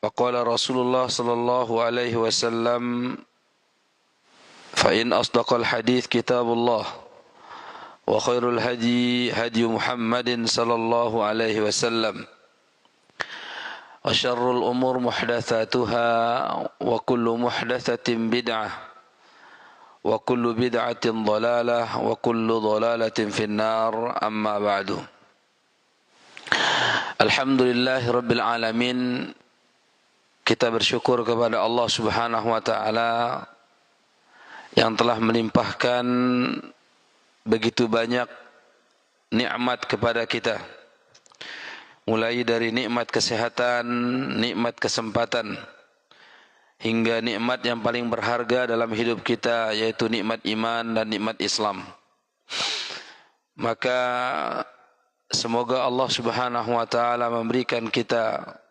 وقال رسول الله صلى الله عليه وسلم فإن أصدق الحديث كتاب الله وخير الهدي هدي محمد صلى الله عليه وسلم وشر الأمور محدثاتها وكل محدثة بدعة وكل بدعة ضلالة وكل ضلالة في النار أما بعد. Alhamdulillahi Rabbil Alamin. Kita bersyukur kepada Allah Subhanahu wa Ta'ala yang telah melimpahkan begitu banyak nikmat kepada kita, mulai dari nikmat kesehatan, nikmat kesempatan, hingga nikmat yang paling berharga dalam hidup kita, yaitu nikmat iman dan nikmat Islam. Maka semoga Allah Subhanahu wa Ta'ala memberikan kita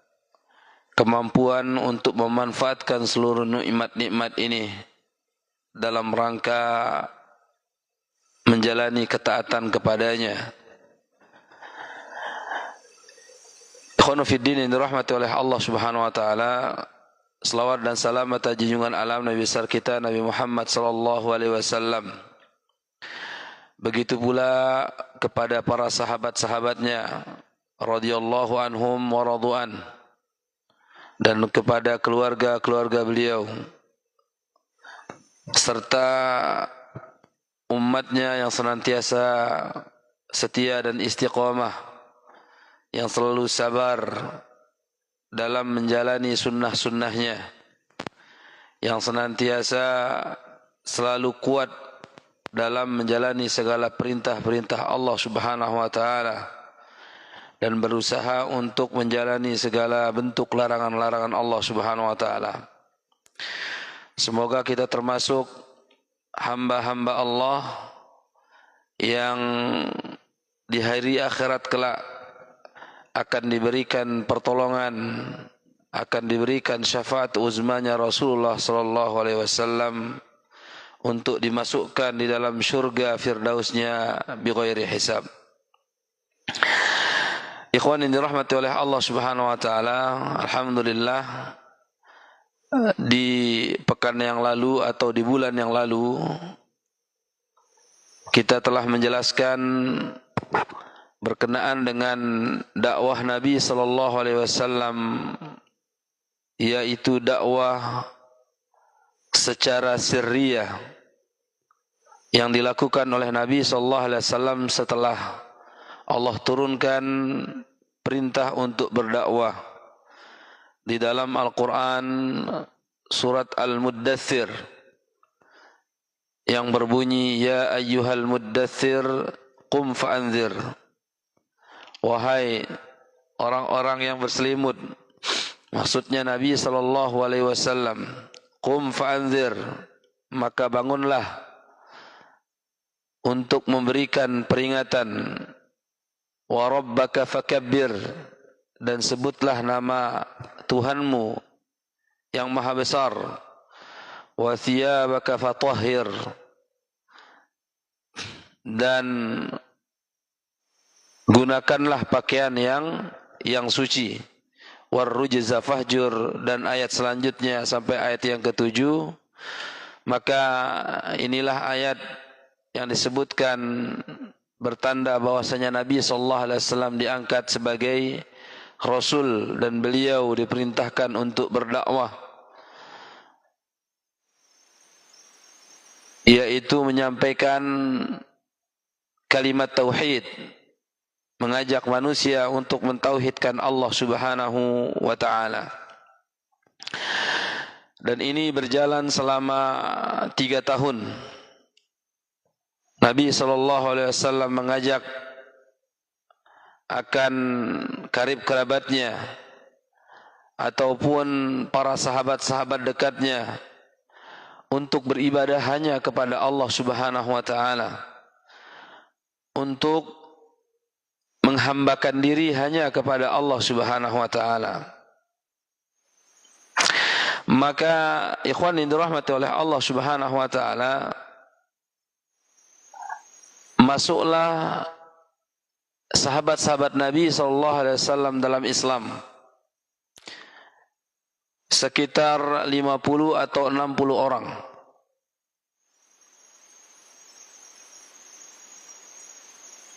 kemampuan untuk memanfaatkan seluruh nikmat-nikmat ini dalam rangka menjalani ketaatan kepadanya. Ikhwanu fiddin yang dirahmati oleh Allah Subhanahu wa Ta'ala, selawat dan salam atas junjungan alam Nabi besar kita Nabi Muhammad sallallahu alaihi wasallam. Begitu pula kepada para sahabat-sahabatnya radhiyallahu anhum wa radu'an, dan kepada keluarga-keluarga beliau serta umatnya yang senantiasa setia dan istiqamah, yang selalu sabar dalam menjalani sunnah-sunnahnya, yang senantiasa selalu kuat dalam menjalani segala perintah-perintah Allah Subhanahu wa Ta'ala, dan berusaha untuk menjalani segala bentuk larangan-larangan Allah Subhanahu wa Ta'ala. Semoga kita termasuk hamba-hamba Allah yang di hari akhirat kelak akan diberikan pertolongan, akan diberikan syafaat uzmanya Rasulullah sallallahu alaihi wasallam untuk dimasukkan di dalam syurga firdausnya bighairi hisab. Ikhwan yang dirahmati oleh Allah Subhanahu wa Ta'ala, alhamdulillah di pekan yang lalu atau di bulan yang lalu kita telah menjelaskan berkenaan dengan dakwah Nabi sallallahu alaihi wasallam, yaitu dakwah secara sirriyah yang dilakukan oleh Nabi sallallahu alaihi wasallam setelah Allah turunkan perintah untuk berdakwah di dalam Al-Quran surat Al-Muddathir yang berbunyi, Ya ayyuhal muddathir qum fa'anzir. Wahai orang-orang yang berselimut, maksudnya Nabi sallallahu alaihi wasallam, qum fa'anzir, maka bangunlah untuk memberikan peringatan. Wa rabbaka fakabbir, dan sebutlah nama Tuhanmu yang maha besar. Wa thiyabaka fatahhir, dan gunakanlah pakaian yang suci. War rujza fahjur, dan ayat selanjutnya sampai ayat yang ke-7. Maka inilah ayat yang disebutkan bertanda bahwasanya Nabi sallallahu alaihi wasallam diangkat sebagai rasul dan beliau diperintahkan untuk berdakwah, yaitu menyampaikan kalimat tauhid, mengajak manusia untuk mentauhidkan Allah Subhanahu wa Ta'ala. Dan ini berjalan selama 3 tahun. Nabi SAW mengajak akan karib kerabatnya ataupun para sahabat-sahabat dekatnya untuk beribadah hanya kepada Allah Subhanahu wa Ta'ala, untuk menghambakan diri hanya kepada Allah Subhanahu wa Ta'ala. Maka ikhwan yang dirahmati oleh Allah Subhanahu wa Ta'ala, masuklah sahabat-sahabat Nabi SAW dalam Islam. sekitar 50 atau 60 orang.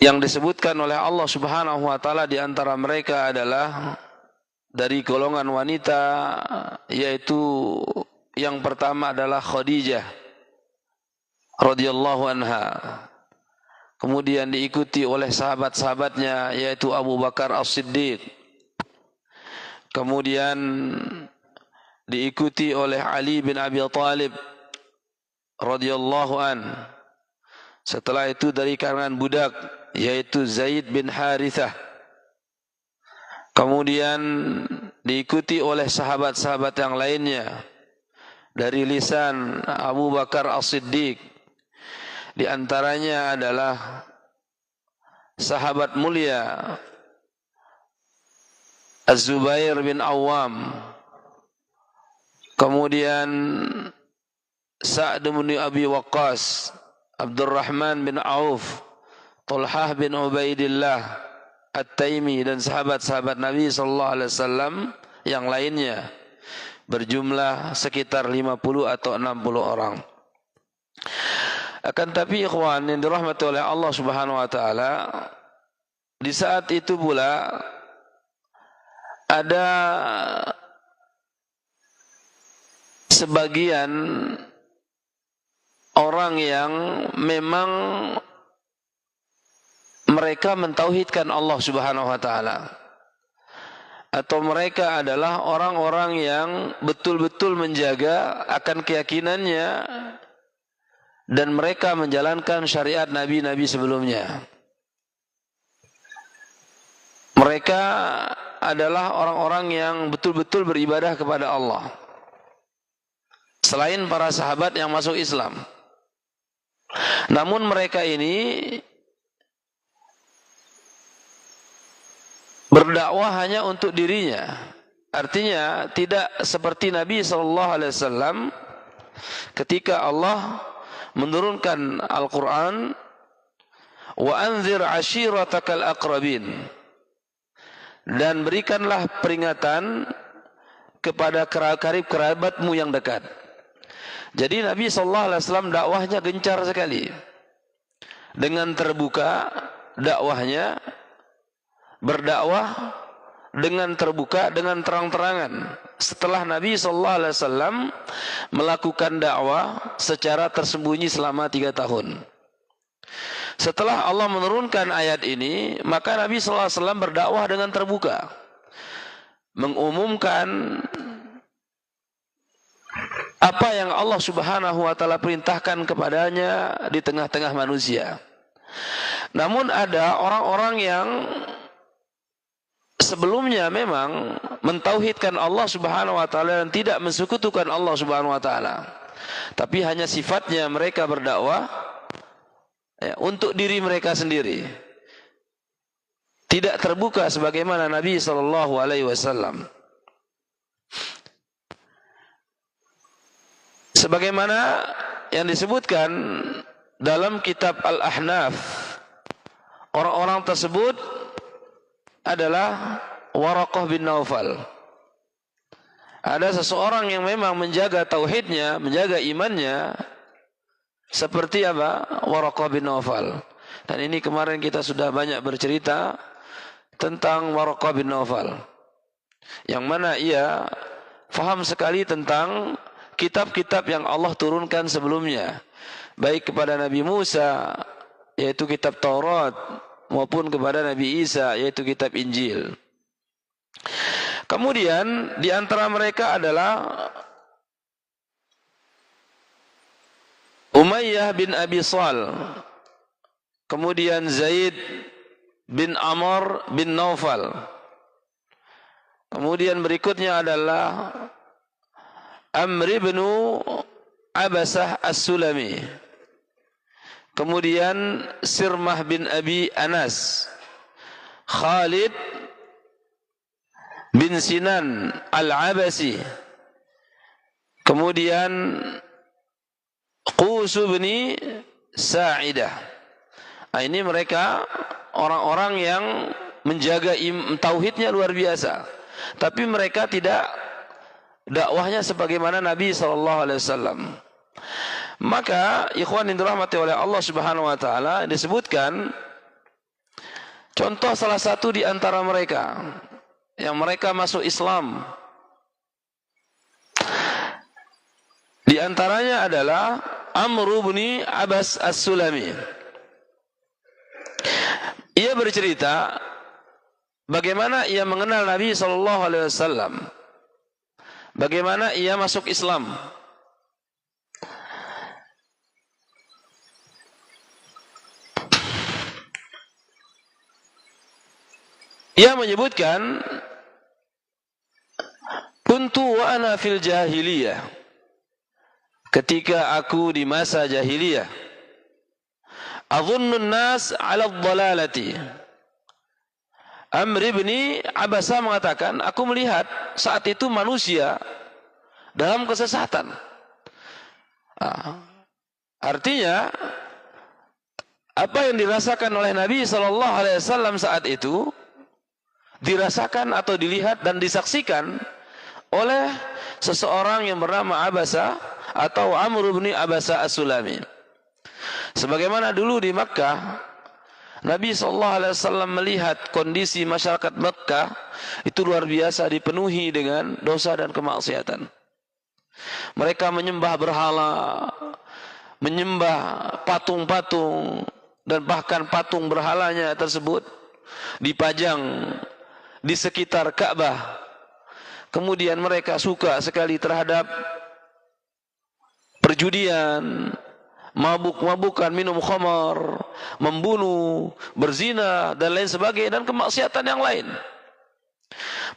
Yang disebutkan oleh Allah Subhanahu wa taala di antara mereka adalah dari golongan wanita, yaitu yang pertama adalah Khadijah radhiyallahu anha. Kemudian diikuti oleh sahabat-sahabatnya, yaitu Abu Bakar As-Siddiq. Kemudian diikuti oleh Ali bin Abi Thalib radhiyallahu an. Setelah itu dari kalangan budak, yaitu Zaid bin Harithah. Kemudian diikuti oleh sahabat-sahabat yang lainnya dari lisan Abu Bakar As-Siddiq. Di antaranya adalah sahabat mulia Az-Zubair bin Awam. Kemudian Sa'd bin Abi Waqqas, Abdurrahman bin Auf, Talhah bin Ubaidillah At-Taimi, dan sahabat-sahabat Nabi sallallahu alaihi wasallam yang lainnya, berjumlah sekitar 50 atau 60 orang. Akan tapi ikhwan yang dirahmati oleh Allah Subhanahu wa taala, di saat itu pula ada sebagian orang yang memang mereka mentauhidkan Allah Subhanahu wa taala, atau mereka adalah orang-orang yang betul-betul menjaga akan keyakinannya dan mereka menjalankan syariat nabi-nabi sebelumnya. Mereka adalah orang-orang yang betul-betul beribadah kepada Allah, selain para sahabat yang masuk Islam. Namun mereka ini berdakwah hanya untuk dirinya. Artinya tidak seperti Nabi SAW ketika Allah menurunkan Al-Quran, wa anzir ashiratakal aqrabin, dan berikanlah peringatan kepada karib kerabatmu yang dekat. Jadi Nabi SAW dakwahnya gencar sekali, dengan terbuka dakwahnya, berdakwah dengan terbuka, dengan terang-terangan. Setelah Nabi SAW melakukan dakwah secara tersembunyi selama 3 tahun. Setelah Allah menurunkan ayat ini, maka Nabi SAW berdakwah dengan terbuka, mengumumkan apa yang Allah Subhanahu wa taala perintahkan kepadanya di tengah-tengah manusia. Namun ada orang-orang yang sebelumnya memang mentauhidkan Allah Subhanahu wa taala dan tidak mensekutukan Allah Subhanahu wa taala, tapi hanya sifatnya mereka berdakwah untuk diri mereka sendiri, tidak terbuka sebagaimana Nabi sallallahu alaihi wasallam. Sebagaimana yang disebutkan dalam kitab Al-Ahnaf, orang-orang tersebut adalah Waraqah bin Naufal. Ada seseorang yang memang menjaga tauhidnya, menjaga imannya, seperti apa? Waraqah bin Naufal. Dan ini kemarin kita sudah banyak bercerita tentang Waraqah bin Naufal, yang mana ia faham sekali tentang kitab-kitab yang Allah turunkan sebelumnya, baik kepada Nabi Musa, yaitu kitab Taurat, maupun kepada Nabi Isa, yaitu kitab Injil. Kemudian di antara mereka adalah Umayyah bin Abi Sal, kemudian Zaid bin Amr bin Naufal, kemudian berikutnya adalah Amr bin Abasah As-Sulami, kemudian Sirmah bin Abi Anas, Khalid bin Sinan Al-Abasi, kemudian Qus bin Sa'idah. Ini mereka orang-orang yang menjaga tauhidnya luar biasa, tapi mereka tidak dakwahnya sebagaimana Nabi SAW. Maka ikhwan yang dirahmati oleh Allah Subhanahu wa taala, disebutkan contoh salah satu di antara mereka yang mereka masuk Islam. Di antaranya adalah Amr bin Abbas As-Sulami. Ia bercerita bagaimana ia mengenal Nabi SAW, bagaimana ia masuk Islam. Ia menyebutkan, kuntu wa ana fil jahiliyah, ketika aku di masa jahiliyah, adhunnun nas ala dhalalati. Amr bin Abbas mengatakan, aku melihat saat itu manusia dalam kesesatan. Artinya apa yang dirasakan oleh Nabi SAW saat itu dirasakan atau dilihat dan disaksikan oleh seseorang yang bernama Abasa atau Amr bin Abbas As-Sulami. Sebagaimana dulu di Makkah, Nabi SAW melihat kondisi masyarakat Makkah itu luar biasa, dipenuhi dengan dosa dan kemaksiatan. Mereka menyembah berhala, menyembah patung-patung, dan bahkan patung berhalanya tersebut dipajang di sekitar Ka'bah. Kemudian mereka suka sekali terhadap perjudian, mabuk-mabukan, minum khamar, membunuh, berzina, dan lain sebagainya, dan kemaksiatan yang lain.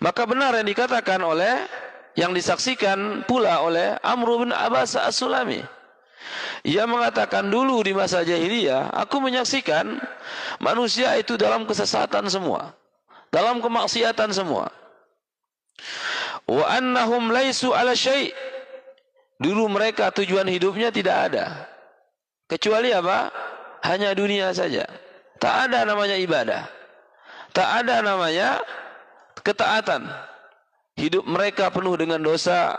Maka benar yang dikatakan oleh, yang disaksikan pula oleh Amr bin Abbas As-Sulami. Ia mengatakan, dulu di masa jahiliyah aku menyaksikan manusia itu dalam kesesatan semua, dalam kemaksiatan semua. Wa annahum laisu ala syai'. Dulu mereka tujuan hidupnya tidak ada kecuali apa? Hanya dunia saja. Tak ada namanya ibadah, tak ada namanya ketaatan. Hidup mereka penuh dengan dosa,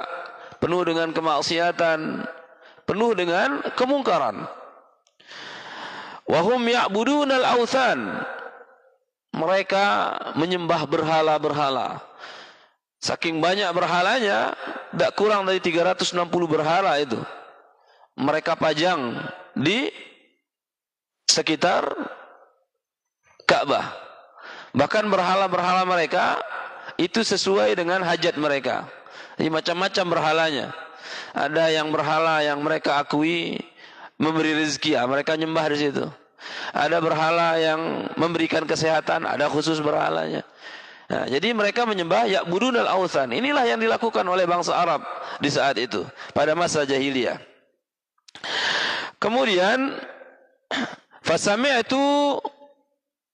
penuh dengan kemaksiatan, penuh dengan kemungkaran. Wahum ya'budunal authan. Mereka menyembah berhala-berhala. Saking banyak berhalanya, tidak kurang dari 360 berhala itu mereka pajang di sekitar Ka'bah. Bahkan berhala-berhala mereka itu sesuai dengan hajat mereka. Jadi macam-macam berhalanya. Ada yang berhala yang mereka akui memberi rezeki, mereka nyembah di situ. Ada berhala yang memberikan kesehatan, ada khusus berhalanya. Nah, jadi mereka menyembah ya'budunal authan. Inilah yang dilakukan oleh bangsa Arab di saat itu, pada masa jahiliyah. Kemudian fasami'tu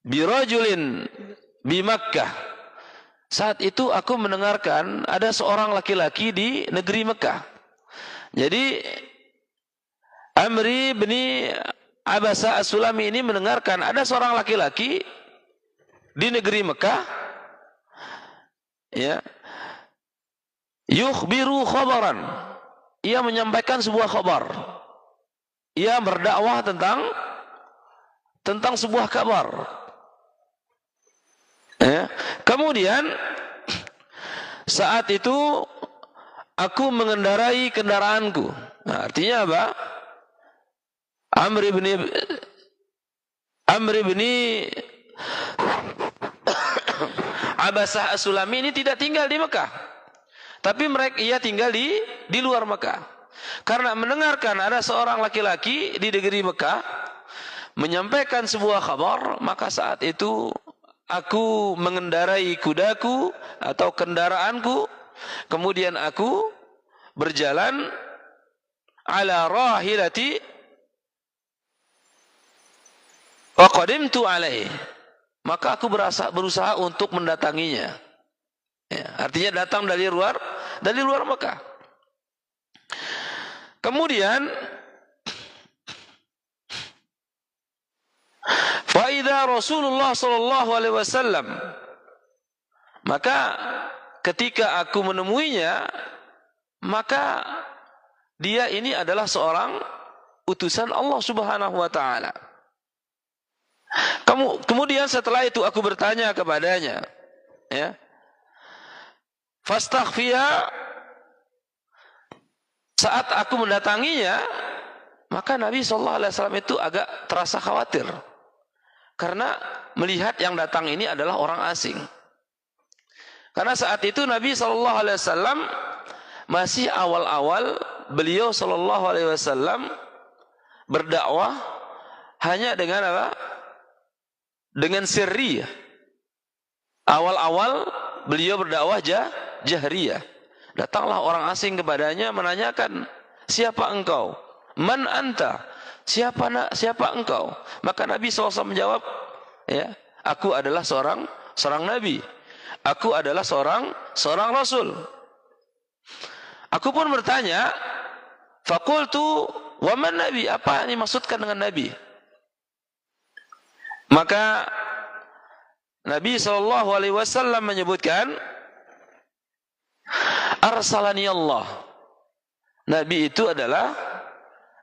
birajulin bi Makkah. Saat itu aku mendengarkan ada seorang laki-laki di negeri Mekah. Jadi Amr bin Abbas As-Sulami ini mendengarkan ada seorang laki-laki di negeri Mekah, ya, yukhbiru khabaran. Ia menyampaikan sebuah khabar. Ia berdakwah tentang sebuah kabar. Ya. Kemudian saat itu aku mengendarai kendaraanku. Nah, artinya apa? Amr bin Abbas As-Sulami ini tidak tinggal di Mekah, tapi ia tinggal di luar Mekah. Karena mendengarkan ada seorang laki-laki di negeri Mekah menyampaikan sebuah kabar, maka saat itu aku mengendarai kudaku atau kendaraanku, kemudian aku berjalan ala rahilati wa qadimtu alaihi. Maka aku berusaha untuk mendatanginya. Ya, artinya datang dari luar Mekah. Kemudian faida Rasulullah sallallahu alaihi wasallam, maka ketika aku menemuinya, maka dia ini adalah seorang utusan Allah Subhanahu wa taala. Kemudian setelah itu aku bertanya kepadanya, ya. Fastakhfiya, saat aku mendatanginya, maka Nabi SAW itu agak terasa khawatir karena melihat yang datang ini adalah orang asing. Karena saat itu Nabi SAW masih awal-awal beliau SAW berdakwah hanya dengan apa? Dengan sirri. Awal-awal beliau berdakwah jahriyah. Datanglah orang asing kepadanya menanyakan, siapa engkau? Man anta? Siapa engkau? Maka Nabi SAW menjawab, ya, aku adalah seorang nabi. Aku adalah seorang rasul. Aku pun bertanya, faqultu wa man nabi? Apa yang dimaksudkan dengan nabi? Maka Nabi SAW menyebutkan, arsalani Allah. Nabi itu adalah,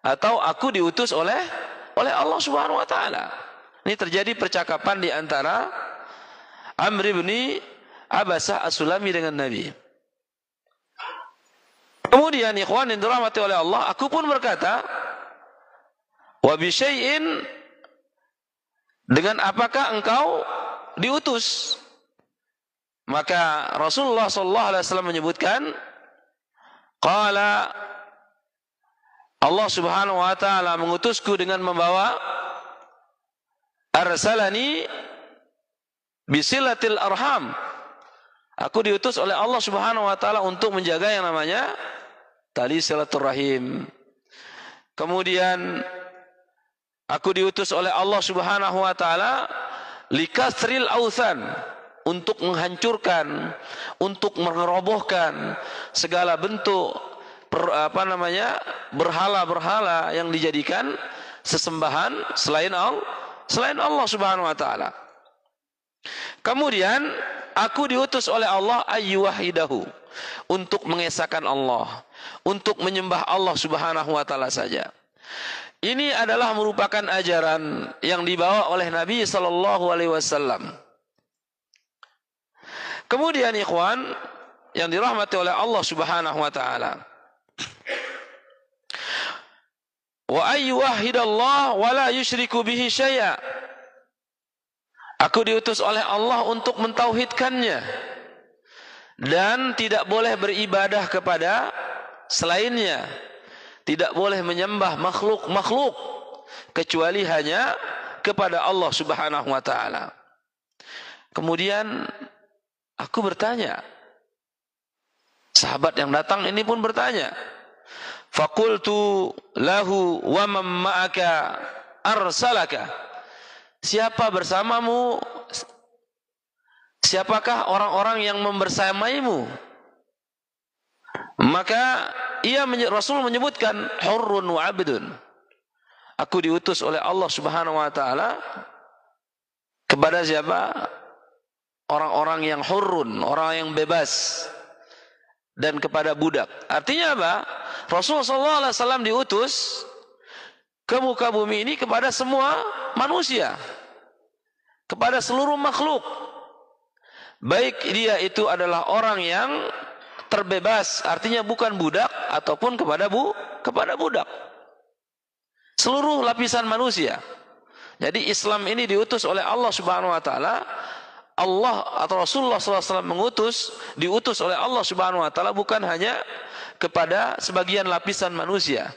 atau aku diutus oleh Allah Subhanahu wa taala. Ini terjadi percakapan di antara Amr bin Abasah As-Sulami dengan Nabi. Kemudian ikhwan yang dirahmati oleh Allah, aku pun berkata, wa bi syai'in, dengan apakah engkau diutus? Maka Rasulullah SAW menyebutkan, qala, Allah Subhanahu wa taala mengutusku dengan membawa, arsalani bisilatil arham. Aku diutus oleh Allah Subhanahu wa taala untuk menjaga yang namanya tali silaturahim. Kemudian aku diutus oleh Allah Subhanahu wa taala likasril authan, untuk menghancurkan, untuk merobohkan segala bentuk berhala-berhala yang dijadikan sesembahan selain Allah Subhanahu wa taala. Kemudian aku diutus oleh Allah ayyuwahidahu, untuk mengesahkan Allah, untuk menyembah Allah Subhanahu wa taala saja. Ini adalah merupakan ajaran yang dibawa oleh Nabi sallallahu alaihi wasallam. Kemudian ikhwan yang dirahmati oleh Allah Subhanahu wa taala, wa ayyuwahidallah wa la yusyriku bihi syai'a. Aku diutus oleh Allah untuk mentauhidkannya dan tidak boleh beribadah kepada selainnya, tidak boleh menyembah makhluk kecuali hanya kepada Allah Subhanahu wa taala. Kemudian aku bertanya, sahabat yang datang ini pun bertanya, faqultu lahu wa man ma'aka arsalaka. Siapa bersamamu? Siapakah orang-orang yang membersamaimu? Maka Rasul menyebutkan hurrun wa abdun. Aku diutus oleh Allah Subhanahu wa taala kepada siapa? Orang-orang yang hurrun, orang yang bebas, dan kepada budak. Artinya apa? Rasulullah SAW diutus ke muka bumi ini kepada semua manusia, kepada seluruh makhluk, baik dia itu adalah orang yang terbebas, artinya bukan budak, ataupun kepada budak, seluruh lapisan manusia. Jadi Islam ini diutus oleh Allah Subhanahu wa taala. Allah atau Rasulullah SAW diutus oleh Allah Subhanahu wa taala bukan hanya kepada sebagian lapisan manusia,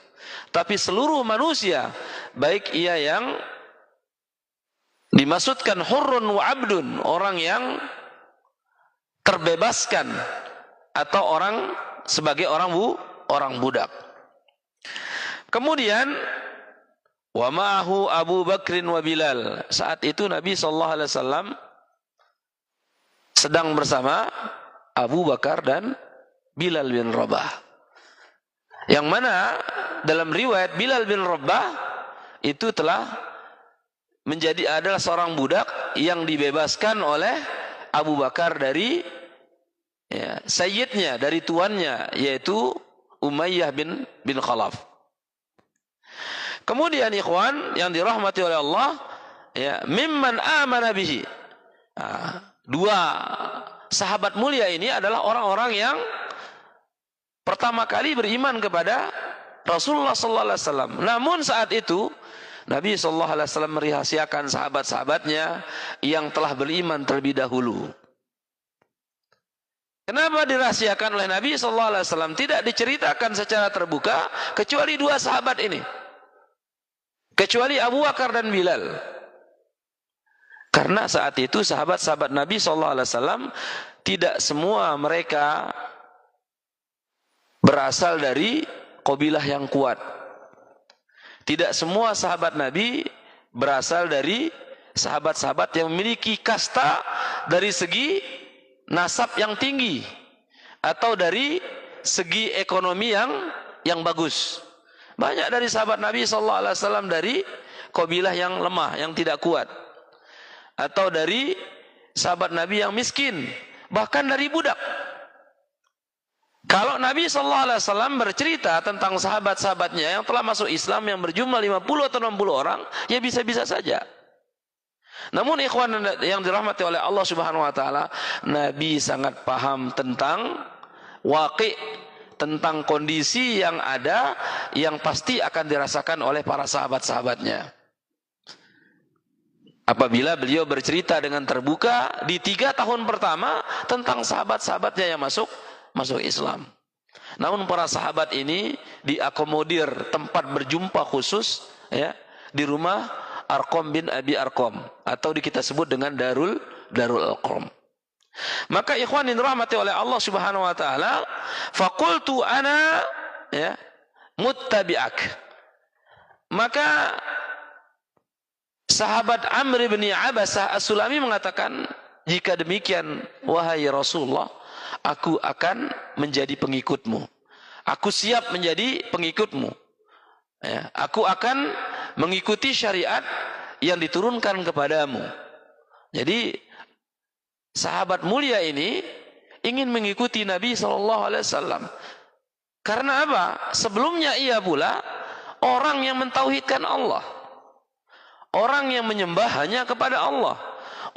tapi seluruh manusia, baik ia yang dimaksudkan hurrun wa abdun, orang yang terbebaskan, atau orang sebagai orang budak. Kemudian wa ma'ahu Abu Bakrin wa Bilal. Saat itu Nabi SAW sedang bersama Abu Bakar dan Bilal bin Rabah. Yang mana dalam riwayat Bilal bin Rabah itu adalah seorang budak yang dibebaskan oleh Abu Bakar dari sayyidnya, dari tuannya, yaitu Umayyah bin Khalaf. Kemudian ikhwan yang dirahmati oleh Allah, ya, mimman amana bihi. Dua sahabat mulia ini adalah orang-orang yang pertama kali beriman kepada Rasulullah sallallahu alaihi wasallam. Namun saat itu Nabi sallallahu alaihi wasallam merahasiakan sahabat-sahabatnya yang telah beriman terlebih dahulu. Kenapa dirahasiakan oleh Nabi sallallahu alaihi wasallam? Tidak diceritakan secara terbuka kecuali dua sahabat ini. Kecuali Abu Bakar dan Bilal. Karena saat itu sahabat-sahabat Nabi SAW tidak semua mereka berasal dari kabilah yang kuat. Tidak semua sahabat Nabi berasal dari sahabat-sahabat yang memiliki kasta dari segi nasab yang tinggi atau dari segi ekonomi yang bagus. Banyak dari sahabat Nabi SAW dari kabilah yang lemah, yang tidak kuat. Atau dari sahabat Nabi yang miskin, bahkan dari budak. Kalau Nabi SAW bercerita tentang sahabat-sahabatnya yang telah masuk Islam yang berjumlah 50 atau 60 orang, ya bisa-bisa saja. Namun ikhwan yang dirahmati oleh Allah Subhanahu wa taala, Nabi sangat paham tentang waqi', tentang kondisi yang ada yang pasti akan dirasakan oleh para sahabat-sahabatnya. Apabila beliau bercerita dengan terbuka di 3 tahun pertama tentang sahabat-sahabatnya yang masuk Islam. Namun para sahabat ini diakomodir tempat berjumpa khusus, ya, di rumah Arqam bin Abi Arqam, atau kita sebut dengan Darul Arqam. Maka ikhwan yang dirahmati oleh Allah Subhanahu wa taala, faqultu ana, ya, muttabi'ak. Maka sahabat Amr bin Abasah As-Sulami mengatakan, jika demikian wahai Rasulullah, aku akan menjadi pengikutmu. Aku siap menjadi pengikutmu. Ya, aku akan mengikuti syariat yang diturunkan kepadamu. Jadi sahabat mulia ini ingin mengikuti Nabi SAW. Karena apa? Sebelumnya ia pula orang yang mentauhidkan Allah. Orang yang menyembah hanya kepada Allah.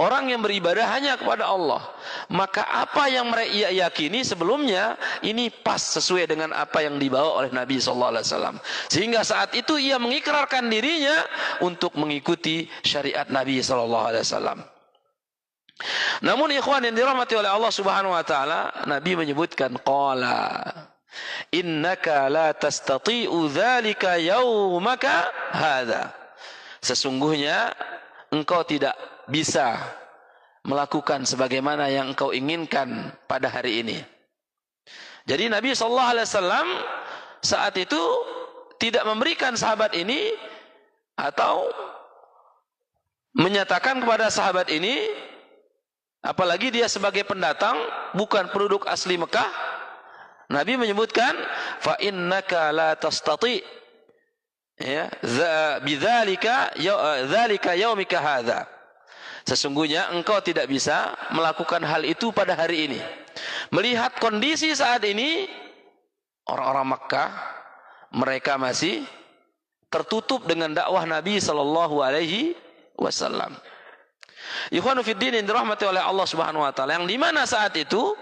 Orang yang beribadah hanya kepada Allah. Maka apa yang ia yakini sebelumnya, ini pas sesuai dengan apa yang dibawa oleh Nabi SAW. Sehingga saat itu ia mengikrarkan dirinya untuk mengikuti syariat Nabi SAW. Namun ikhwan yang dirahmati oleh Allah Subhanahu wa taala, Nabi menyebutkan qala innaka la tastati'u dzalika yaumaka hadza. Sesungguhnya engkau tidak bisa melakukan sebagaimana yang engkau inginkan pada hari ini. Jadi Nabi sallallahu alaihi wasallam saat itu tidak memberikan sahabat ini atau menyatakan kepada sahabat ini, apalagi dia sebagai pendatang, bukan penduduk asli Mekah, Nabi menyebutkan fa innaka la tastati, ya, bidzalika dzalika yaumika hadza. Sesungguhnya engkau tidak bisa melakukan hal itu pada hari ini. Melihat kondisi saat ini, orang-orang Makkah mereka masih tertutup dengan dakwah Nabi sallallahu alaihi wasallam. Ikhwanu fiddin yang dirahmati oleh Allah Subhanahu wa taala, yang di mana saat itu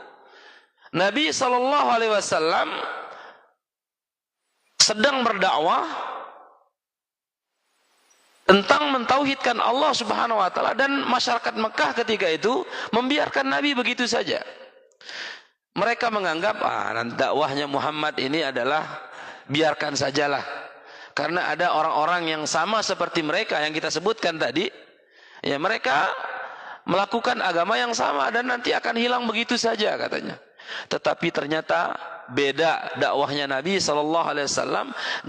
Nabi sallallahu alaihi wasallam sedang berdakwah tentang mentauhidkan Allah Subhanahu wa taala, dan masyarakat Mekah ketika itu membiarkan Nabi begitu saja. Mereka menganggap dakwahnya Muhammad ini adalah biarkan sajalah. Karena ada orang-orang yang sama seperti mereka yang kita sebutkan tadi, ya, mereka melakukan agama yang sama dan nanti akan hilang begitu saja katanya. Tetapi ternyata beda dakwahnya Nabi SAW.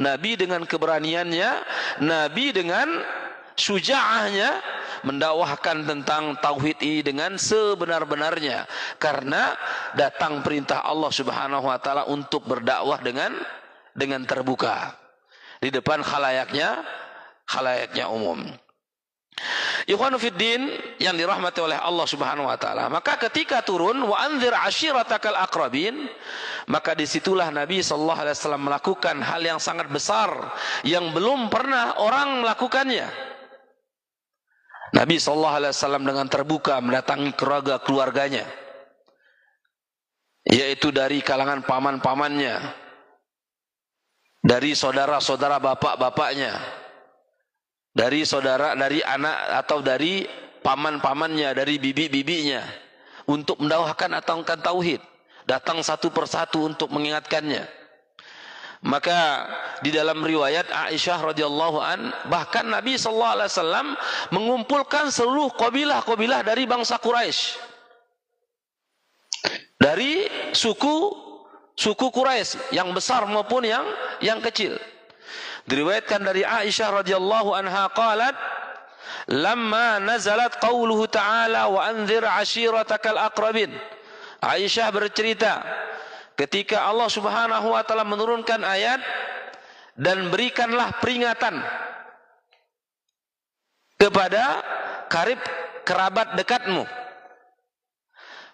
Nabi dengan keberaniannya, Nabi dengan syuja'ahnya mendakwahkan tentang tauhid ini dengan sebenar-benarnya. Karena datang perintah Allah Subhanahu wa taala untuk berdakwah dengan terbuka di depan khalayaknya umum. Ikhwanu fiddin yang dirahmati oleh Allah Subhanahu wa taala. Maka ketika turun wa anzir ashiratakal aqrabin, maka disitulah Nabi sallallahu alaihi wasallam melakukan hal yang sangat besar yang belum pernah orang melakukannya. Nabi sallallahu alaihi wasallam dengan terbuka mendatangi keluarganya, yaitu dari kalangan paman-pamannya, dari saudara-saudara bapak-bapaknya, dari anak atau dari paman-pamannya, dari bibi-bibinya, untuk mendakwakan atau tauhid, datang satu persatu untuk mengingatkannya. Maka di dalam riwayat Aisyah radhiyallahu an, bahkan Nabi sallallahu alaihi wasallam mengumpulkan seluruh kabilah-kabilah dari bangsa Quraisy, dari suku Quraisy yang besar maupun yang kecil. Diriwayatkan dari Aisyah radhiyallahu anha qalat, lamma nazalat qauluhu ta'ala wa anzir ashiratakal aqrabin. Aisyah bercerita, ketika Allah Subhanahu wa taala menurunkan ayat dan berikanlah peringatan kepada kerabat dekatmu.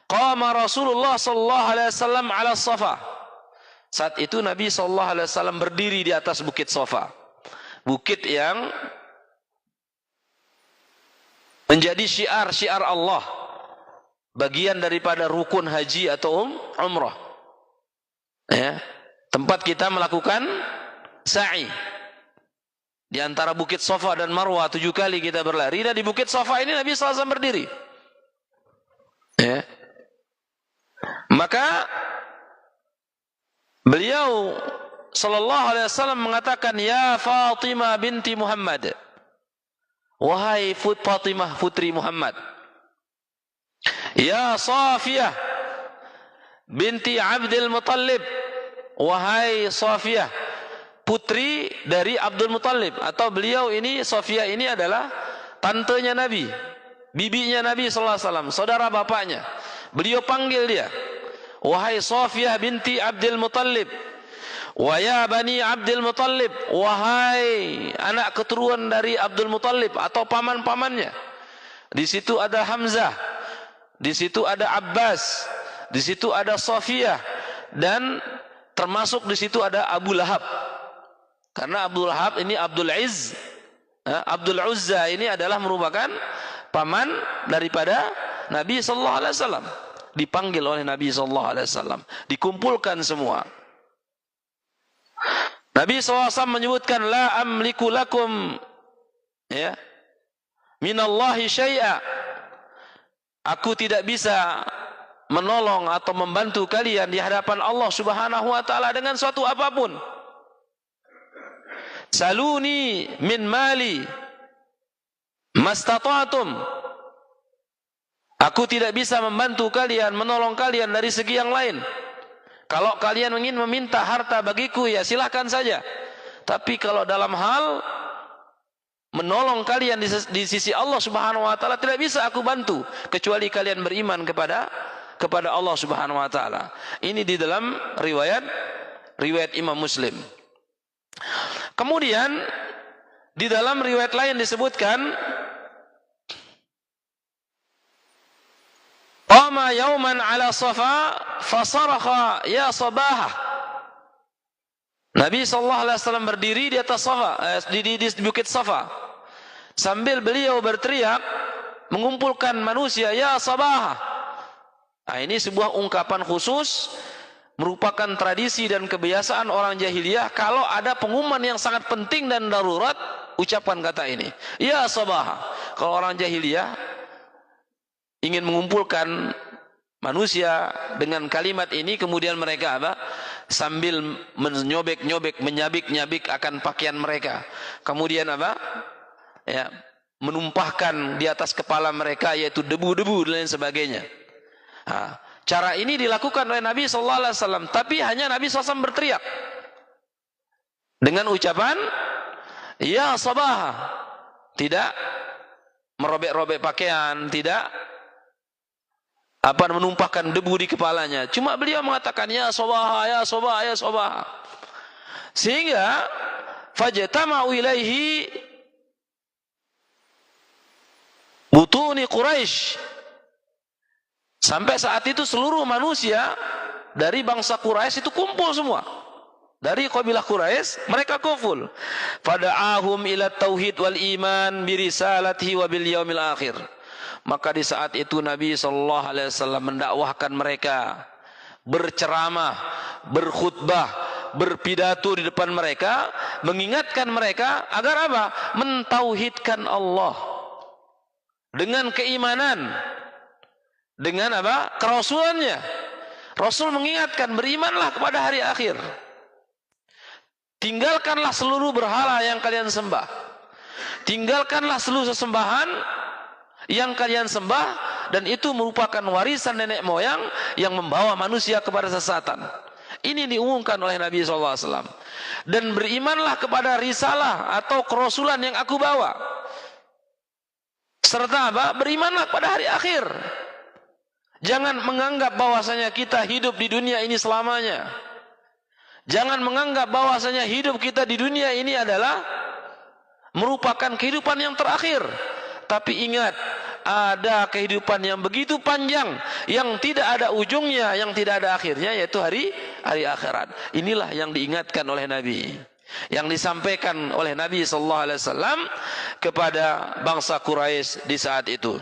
Qama Rasulullah sallallahu alaihi wasallam ala Safa. Saat itu Nabi sallallahu alaihi wasallam berdiri di atas bukit Safa. Bukit yang menjadi syiar Allah, bagian daripada rukun haji atau umrah. Ya, tempat kita melakukan sa'i. Di antara bukit Safa dan Marwah 7 kali kita berlari, dan di bukit Safa ini Nabi sallallahu alaihi wasallam berdiri. Ya. Maka beliau sallallahu alaihi wasallam mengatakan, ya Fatimah binti Muhammad, wahai Fatimah putri Muhammad, ya Safiyah binti Abdul Muttalib, wahai Safiyah putri dari Abdul Muttalib. Atau beliau ini, Safiyah ini adalah tantenya Nabi, bibinya Nabi sallallahu alaihi wasallam, saudara bapaknya. Beliau panggil dia, wahai Safiyah binti Abdul Muttalib, wa ya bani Abdul Muttalib, wahai anak keturunan dari Abdul Muttalib atau paman-pamannya. Di situ ada Hamzah, di situ ada Abbas, di situ ada Safiyah, dan termasuk di situ ada Abu Lahab. Karena Abu Lahab ini Abdul Uzza ini adalah merupakan paman daripada Nabi sallallahu alaihi wasallam. Dipanggil oleh Nabi sallallahu alaihi wasallam, dikumpulkan semua. Nabi SAW menyebutkan, la amliku lakum ya minallahi syai'a, aku tidak bisa menolong atau membantu kalian di hadapan Allah Subhanahu wa taala dengan suatu apapun. Saluni min mali mastata'tum, aku tidak bisa membantu kalian, menolong kalian dari segi yang lain. Kalau kalian ingin meminta harta bagiku, ya silahkan saja. Tapi kalau dalam hal menolong kalian di sisi Allah Subhanahu wa taala, tidak bisa aku bantu kecuali kalian beriman kepada Allah Subhanahu wa taala. Ini di dalam riwayat Imam Muslim. Kemudian di dalam riwayat lain disebutkan, qama yauman ala Safa fasarakha ya sabahah. Nabi sallallahu alaihi wasallam berdiri di atas Safa, di bukit Safa, sambil beliau berteriak mengumpulkan manusia, ya sabahah. Nah, ini sebuah ungkapan khusus, merupakan tradisi dan kebiasaan orang jahiliyah. Kalau ada pengumuman yang sangat penting dan darurat, ucapan kata ini, ya sabahah. Kalau orang jahiliyah ingin mengumpulkan manusia dengan kalimat ini, kemudian mereka sambil menyobek-nyobek, menyabik-nyabik akan pakaian mereka, kemudian ya, menumpahkan di atas kepala mereka yaitu debu-debu dan lain sebagainya. Nah, cara ini dilakukan oleh Nabi sallallahu alaihi wasallam, tapi hanya Nabi SAW berteriak dengan ucapan ya sabah, tidak merobek-robek pakaian, tidak menumpahkan debu di kepalanya. Cuma beliau mengatakan ya sabah, ya sabah, ya sabah. Sehingga fajtama'u ilaihi butuni Quraisy. Sampai saat itu seluruh manusia dari bangsa Quraisy itu kumpul semua. Dari kabilah Quraisy mereka kumpul. Fada'ahum ila tauhid wal iman bi risalatihi wa bil yaumil akhir. Maka di saat itu Nabi sallallahu alaihi wasallam mendakwahkan mereka, berceramah, berkhutbah, berpidato di depan mereka, mengingatkan mereka agar apa? Mentauhidkan Allah dengan keimanan, dengan apa? Kerasulannya. Rasul mengingatkan, berimanlah kepada hari akhir. Tinggalkanlah seluruh berhala yang kalian sembah. Tinggalkanlah seluruh sesembahan yang kalian sembah, dan itu merupakan warisan nenek moyang yang membawa manusia kepada kesesatan. Ini diumumkan oleh Nabi SAW. Dan berimanlah kepada risalah atau kerasulan yang aku bawa. Serta apa? Berimanlah kepada hari akhir. Jangan menganggap bahwasanya kita hidup di dunia ini selamanya. Jangan menganggap bahwasanya hidup kita di dunia ini adalah merupakan kehidupan yang terakhir. Tapi ingat, ada kehidupan yang begitu panjang, yang tidak ada ujungnya, yang tidak ada akhirnya, yaitu hari akhirat. Inilah yang diingatkan oleh Nabi, yang disampaikan oleh Nabi SAW kepada bangsa Quraisy di saat itu.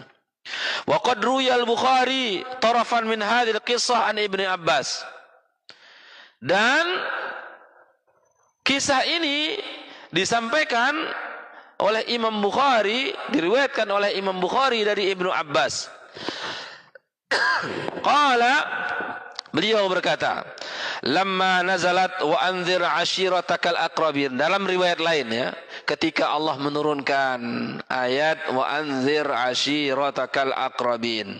Wa qad ruya al-Bukhari tarafan min hadhil qissah an Ibnu Abbas. Dan kisah ini disampaikan oleh Imam Bukhari, diriwayatkan oleh Imam Bukhari dari Ibnu Abbas. Qala, beliau berkata, lamma nazalat wa anzir ashiratakal aqrabin. Dalam riwayat lain ya, ketika Allah menurunkan ayat wa anzir ashiratakal aqrabin.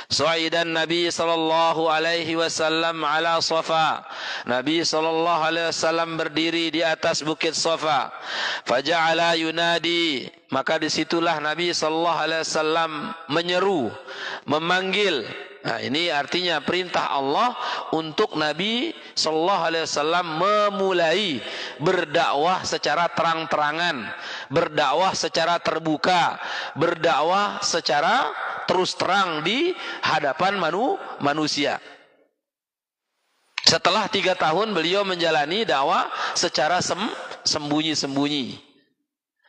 Su'idan Nabi sallallahu alaihi wasallam ala Safa. Nabi sallallahu alaihi wasallam berdiri di atas bukit Safa. Faja'ala yunadi. Maka disitulah Nabi sallallahu alaihi wasallam menyeru, memanggil. Nah, ini artinya perintah Allah untuk Nabi sallallahu alaihi wasallam memulai berdakwah secara terang-terangan, berdakwah secara terbuka, berdakwah secara terus terang di hadapan manusia. Setelah 3 tahun beliau menjalani dakwah secara sembunyi-sembunyi.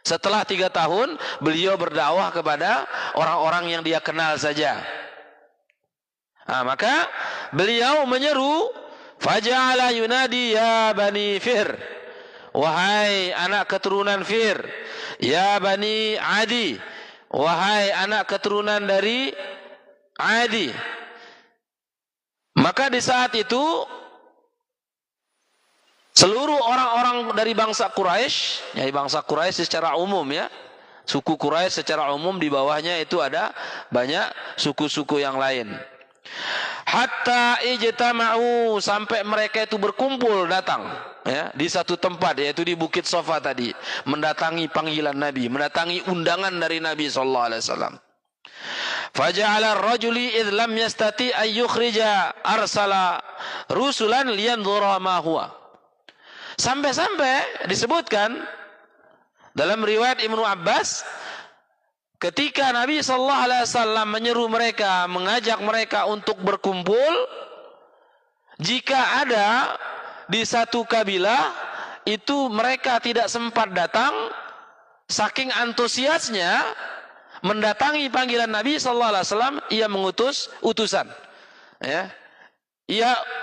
Setelah 3 tahun beliau berdakwah kepada orang-orang yang dia kenal saja. Nah, maka beliau menyeru, faja'ala yunadi ya bani Fihr, wahai anak keturunan Fihr, ya bani Adi, wahai anak keturunan dari Adi. Maka di saat itu seluruh orang-orang dari bangsa Quraisy, ya bangsa Quraisy secara umum ya, suku Quraisy secara umum, di bawahnya itu ada banyak suku-suku yang lain. Hatta ijtama'u, sampai mereka itu berkumpul datang ya di satu tempat, yaitu di Bukit Safa tadi, mendatangi panggilan Nabi, mendatangi undangan dari Nabi sallallahu alaihi wasallam. Faja'ala ar-rajuli idh lam yastati ay yukhrija arsala rusulan liyanzura ma huwa. Sampai-sampai disebutkan dalam riwayat Ibnu Abbas, ketika Nabi sallallahu alaihi wasallam menyeru mereka, mengajak mereka untuk berkumpul, jika ada di satu kabilah itu mereka tidak sempat datang, saking antusiasnya mendatangi panggilan Nabi sallallahu alaihi wasallam, ia mengutus utusan. Ya.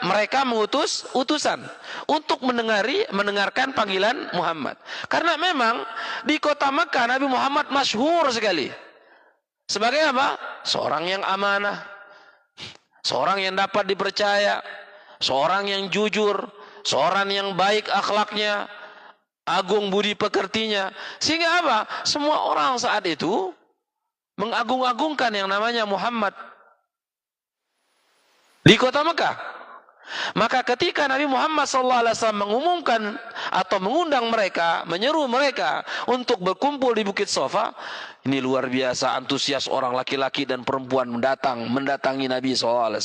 Mereka mengutus utusan untuk mendengarkan panggilan Muhammad. Karena memang di kota Mekah Nabi Muhammad masyhur sekali sebagai apa? Seorang yang amanah, seorang yang dapat dipercaya, seorang yang jujur, seorang yang baik akhlaknya, agung budi pekertinya. Sehingga apa? Semua orang saat itu mengagung-agungkan yang namanya Muhammad di kota Mekah. Maka ketika Nabi Muhammad SAW mengumumkan atau mengundang mereka, menyeru mereka untuk berkumpul di Bukit Safa, ini luar biasa antusias orang laki-laki dan perempuan mendatangi Nabi SAW.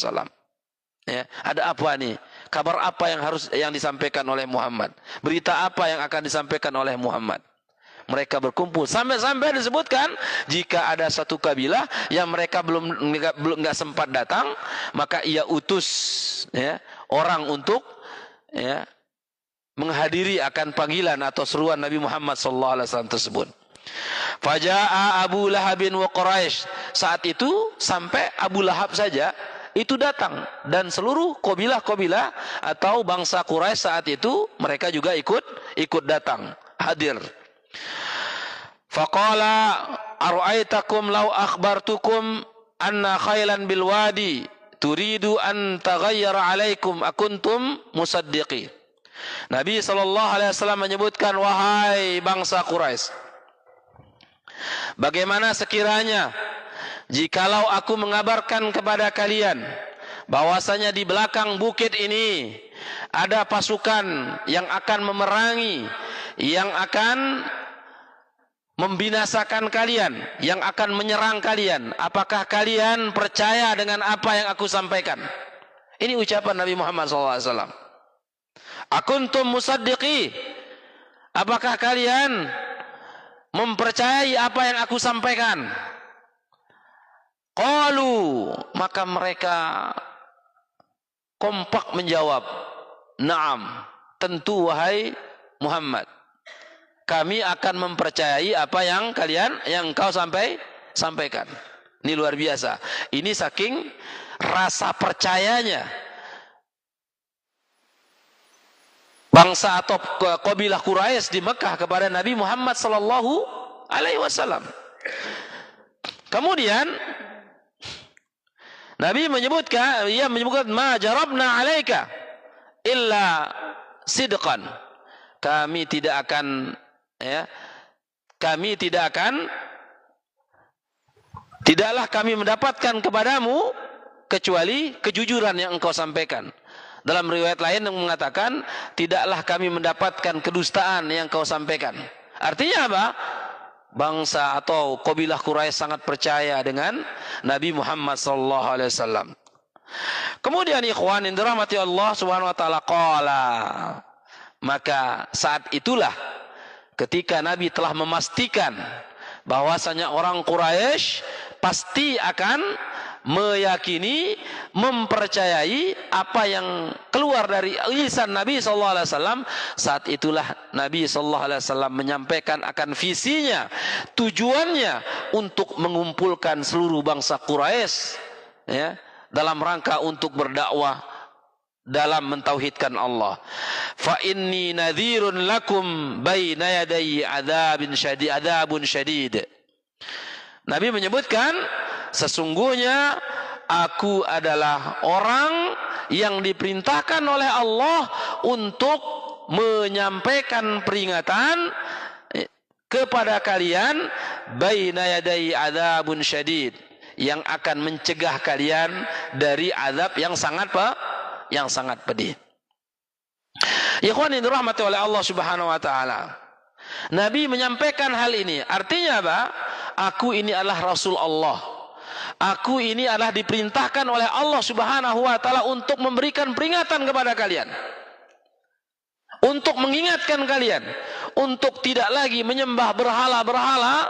Ya, ada apa nih? Kabar apa yang disampaikan oleh Muhammad? Berita apa yang akan disampaikan oleh Muhammad? mereka berkumpul. Sampai-sampai disebutkan jika ada satu kabilah yang mereka belum sempat datang, maka ia utus ya, orang untuk ya, menghadiri akan panggilan atau seruan Nabi Muhammad SAW tersebut. Faja'a Abu Lahabin wa Quraisy. Saat itu sampai Abu Lahab saja itu datang, dan seluruh kabilah-kabilah atau bangsa Quraisy saat itu mereka juga ikut datang, hadir. Faqala ara'aitakum law akhbartukum anna khailan bil wadi turidu an taghayyara alaikum akuntum musaddiqin. Nabi SAW menyebutkan, wahai bangsa Quraisy, bagaimana sekiranya jikalau aku mengabarkan kepada kalian bahwasanya di belakang bukit ini ada pasukan yang akan memerangi, yang akan membinasakan kalian, yang akan menyerang kalian, apakah kalian percaya dengan apa yang aku sampaikan? Ini ucapan Nabi Muhammad SAW. Akuntum musaddiqi, apakah kalian mempercayai apa yang aku sampaikan? Qalu, maka mereka kompak menjawab, na'am, tentu wahai Muhammad, kami akan mempercayai apa yang engkau sampaikan. Ini luar biasa. Ini saking rasa percayanya bangsa atau kabilah Quraisy di Mekah kepada Nabi Muhammad sallallahu alaihi wasallam. Kemudian Nabi menyebutkan, ma jarabna alaika illa sidqan. Kami tidak akan tidaklah kami mendapatkan kepadamu kecuali kejujuran yang engkau sampaikan. Dalam riwayat lain yang mengatakan, tidaklah kami mendapatkan kedustaan yang kau sampaikan. Artinya apa? Bangsa atau kabilah Quraisy sangat percaya dengan Nabi Muhammad SAW. Kemudian ikhwan yang dirahmati Allah Subhanahu wa taala, qala, maka saat itulah ketika Nabi telah memastikan bahwasanya orang Quraisy pasti akan meyakini, mempercayai apa yang keluar dari lisan Nabi SAW. Saat itulah Nabi SAW menyampaikan akan visinya, tujuannya untuk mengumpulkan seluruh bangsa Quraisy ya, dalam rangka untuk berdakwah dalam mentauhidkan Allah. Fa inni nadhirun lakum baina yaday adzabun syadid. Nabi menyebutkan, sesungguhnya aku adalah orang yang diperintahkan oleh Allah untuk menyampaikan peringatan kepada kalian baina yaday adzabun syadid, yang akan mencegah kalian dari azab yang sangat pedih. Ikhwan yang dirahmati oleh Allah Subhanahu wa taala, Nabi menyampaikan hal ini. Artinya apa? Aku ini adalah Rasul Allah. Aku ini adalah diperintahkan oleh Allah Subhanahu wa taala untuk memberikan peringatan kepada kalian, untuk mengingatkan kalian untuk tidak lagi menyembah berhala-berhala,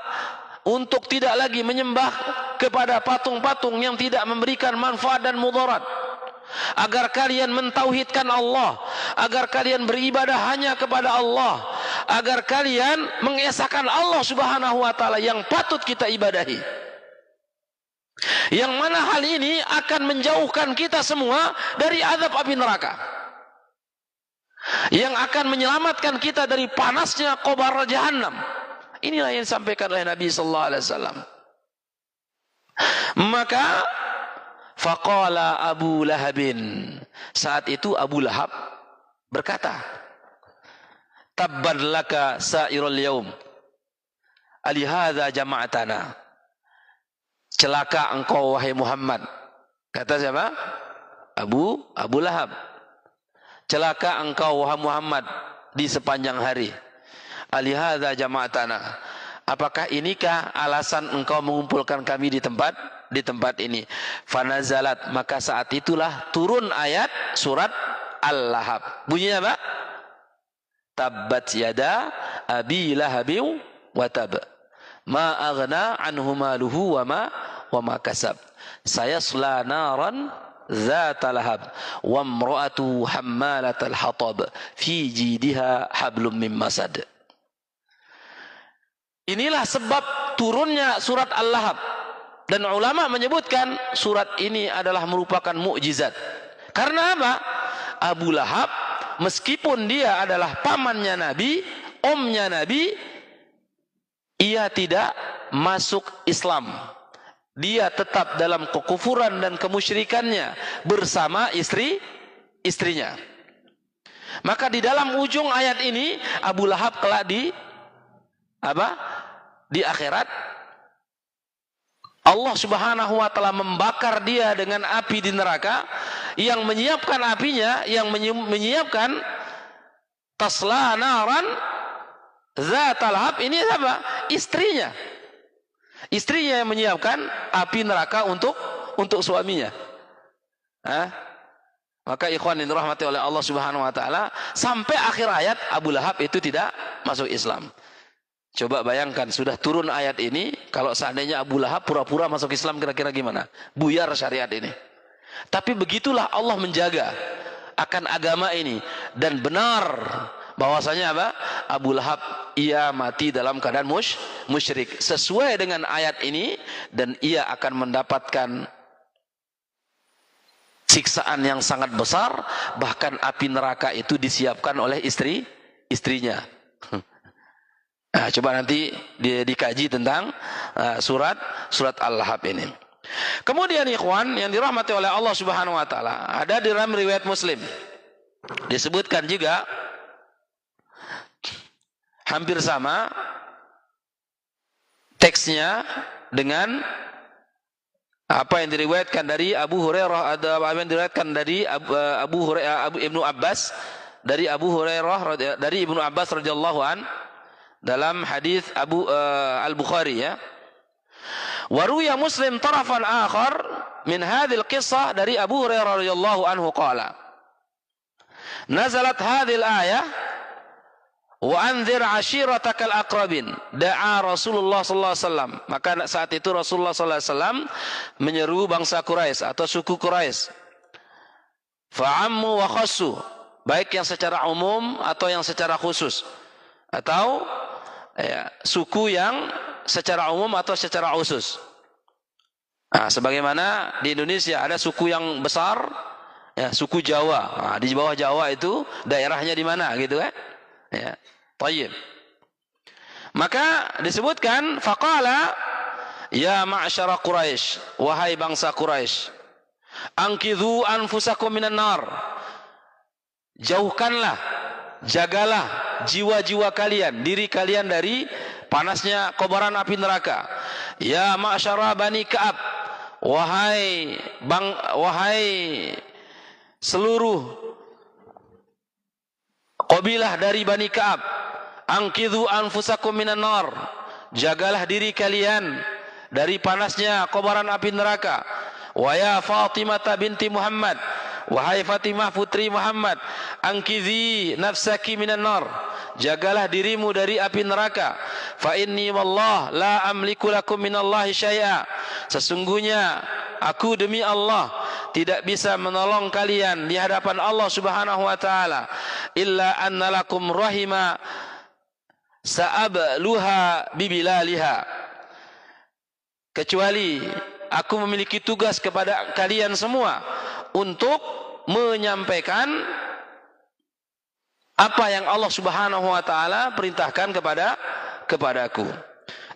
untuk tidak lagi menyembah kepada patung-patung yang tidak memberikan manfaat dan mudarat, agar kalian mentauhidkan Allah, agar kalian beribadah hanya kepada Allah, agar kalian mengesahkan Allah Subhanahu wa taala yang patut kita ibadahi. Yang mana hal ini akan menjauhkan kita semua dari azab api neraka, yang akan menyelamatkan kita dari panasnya kobar jahannam. Inilah yang disampaikan oleh Nabi sallallahu alaihi wasallam. Maka faqala Abu Lahabin, saat itu Abu Lahab berkata, tabban laka sa'irul yaum alihadza jama'atana. Celaka engkau wahai Muhammad. Kata siapa? Abu Lahab. Celaka engkau wahai Muhammad di sepanjang hari. Alihadza jama'atana. Apakah inikah alasan engkau mengumpulkan kami di tempat ini? Fanazalat, maka saat itulah turun ayat surat Al-Lahab. Bunyinya apa? Tabbat yada abi lahabi wa tab. Ma aghna anhu maluhu wa ma kasab. Sayasla naran dzata lahab wa imra'atu hammalatal hatab fi jidha hablum min masad. Inilah sebab turunnya surat Al-Lahab. Dan ulama menyebutkan surat ini adalah merupakan mukjizat. Karena apa? Abu Lahab meskipun dia adalah pamannya Nabi, omnya Nabi, ia tidak masuk Islam. Dia tetap dalam kekufuran dan kemusyrikannya bersama istrinya. Maka di dalam ujung ayat ini Abu Lahab kelak di akhirat Allah Subhanahu wa taala membakar dia dengan api di neraka, yang menyiapkan apinya, yang menyiapkan tasla naran zatal lahab, ini apa? Istrinya. Istrinya yang menyiapkan api neraka untuk suaminya. Maka ikhwan yang dirahmati oleh Allah Subhanahu wa taala, sampai akhir ayat Abu Lahab itu tidak masuk Islam. Coba bayangkan, sudah turun ayat ini, kalau seandainya Abu Lahab pura-pura masuk Islam, kira-kira gimana? Buyar syariat ini. Tapi begitulah Allah menjaga akan agama ini. Dan benar bahwasanya apa? Abu Lahab ia mati dalam keadaan musyrik sesuai dengan ayat ini, dan ia akan mendapatkan siksaan yang sangat besar. Bahkan api neraka itu disiapkan oleh istrinya. Nah, coba nanti dikaji tentang surat Al-Lahab ini. Kemudian ikhwan yang dirahmati oleh Allah Subhanahu wa taala, ada di dalam riwayat Muslim disebutkan juga hampir sama teksnya dengan apa yang diriwayatkan dari Abu Hurairah, ada apa yang diriwayatkan dari Abu Hurairah, Ibnu Abbas, dari Abu Hurairah dari Ibnu Abbas radhiyallahu an dalam hadis Al-Bukhari ya. Waruya Muslim tarafan akhar min hadhil qissah, dari Abu Hurairah radhiyallahu anhu qala nazalat hadhil ayah wa anzir ashiratakal aqrabin, da'a Rasulullah sallallahu alaihi wasallam. Maka saat itu Rasulullah sallallahu alaihi wasallam menyeru bangsa Quraisy atau suku Quraisy, fa'ammu wa khassu, baik yang secara umum atau yang secara khusus, atau suku yang secara umum atau secara khusus. Nah, sebagaimana di Indonesia ada suku yang besar, ya, suku Jawa. Nah, di bawah Jawa itu daerahnya di mana gitu kan? Ya, tayyib. Maka disebutkan faqala ya ma'syara Quraisy, wahai bangsa Quraisy, angkidhu anfusakum minan nar, jauhkanlah, jagalah jiwa-jiwa kalian, diri kalian dari panasnya kobaran api neraka. Ya ma'syara Bani Ka'ab, wahai seluruh qabilah dari Bani Ka'ab, angkidhu anfusakum minan nar, jagalah diri kalian dari panasnya kobaran api neraka. Wa ya Fatimah binti Muhammad, wahai Fatimah putri Muhammad, angkidhi nafsaki minan nar, jagalah dirimu dari api neraka. Fa inni wallah la amliku lakum minallahi syai'a, sesungguhnya aku demi Allah tidak bisa menolong kalian di hadapan Allah Subhanahu wa taala, illa anna lakum rahima sa'abluha bibilaliha, kecuali aku memiliki tugas kepada kalian semua untuk menyampaikan apa yang Allah Subhanahu wa taala perintahkan kepadaku.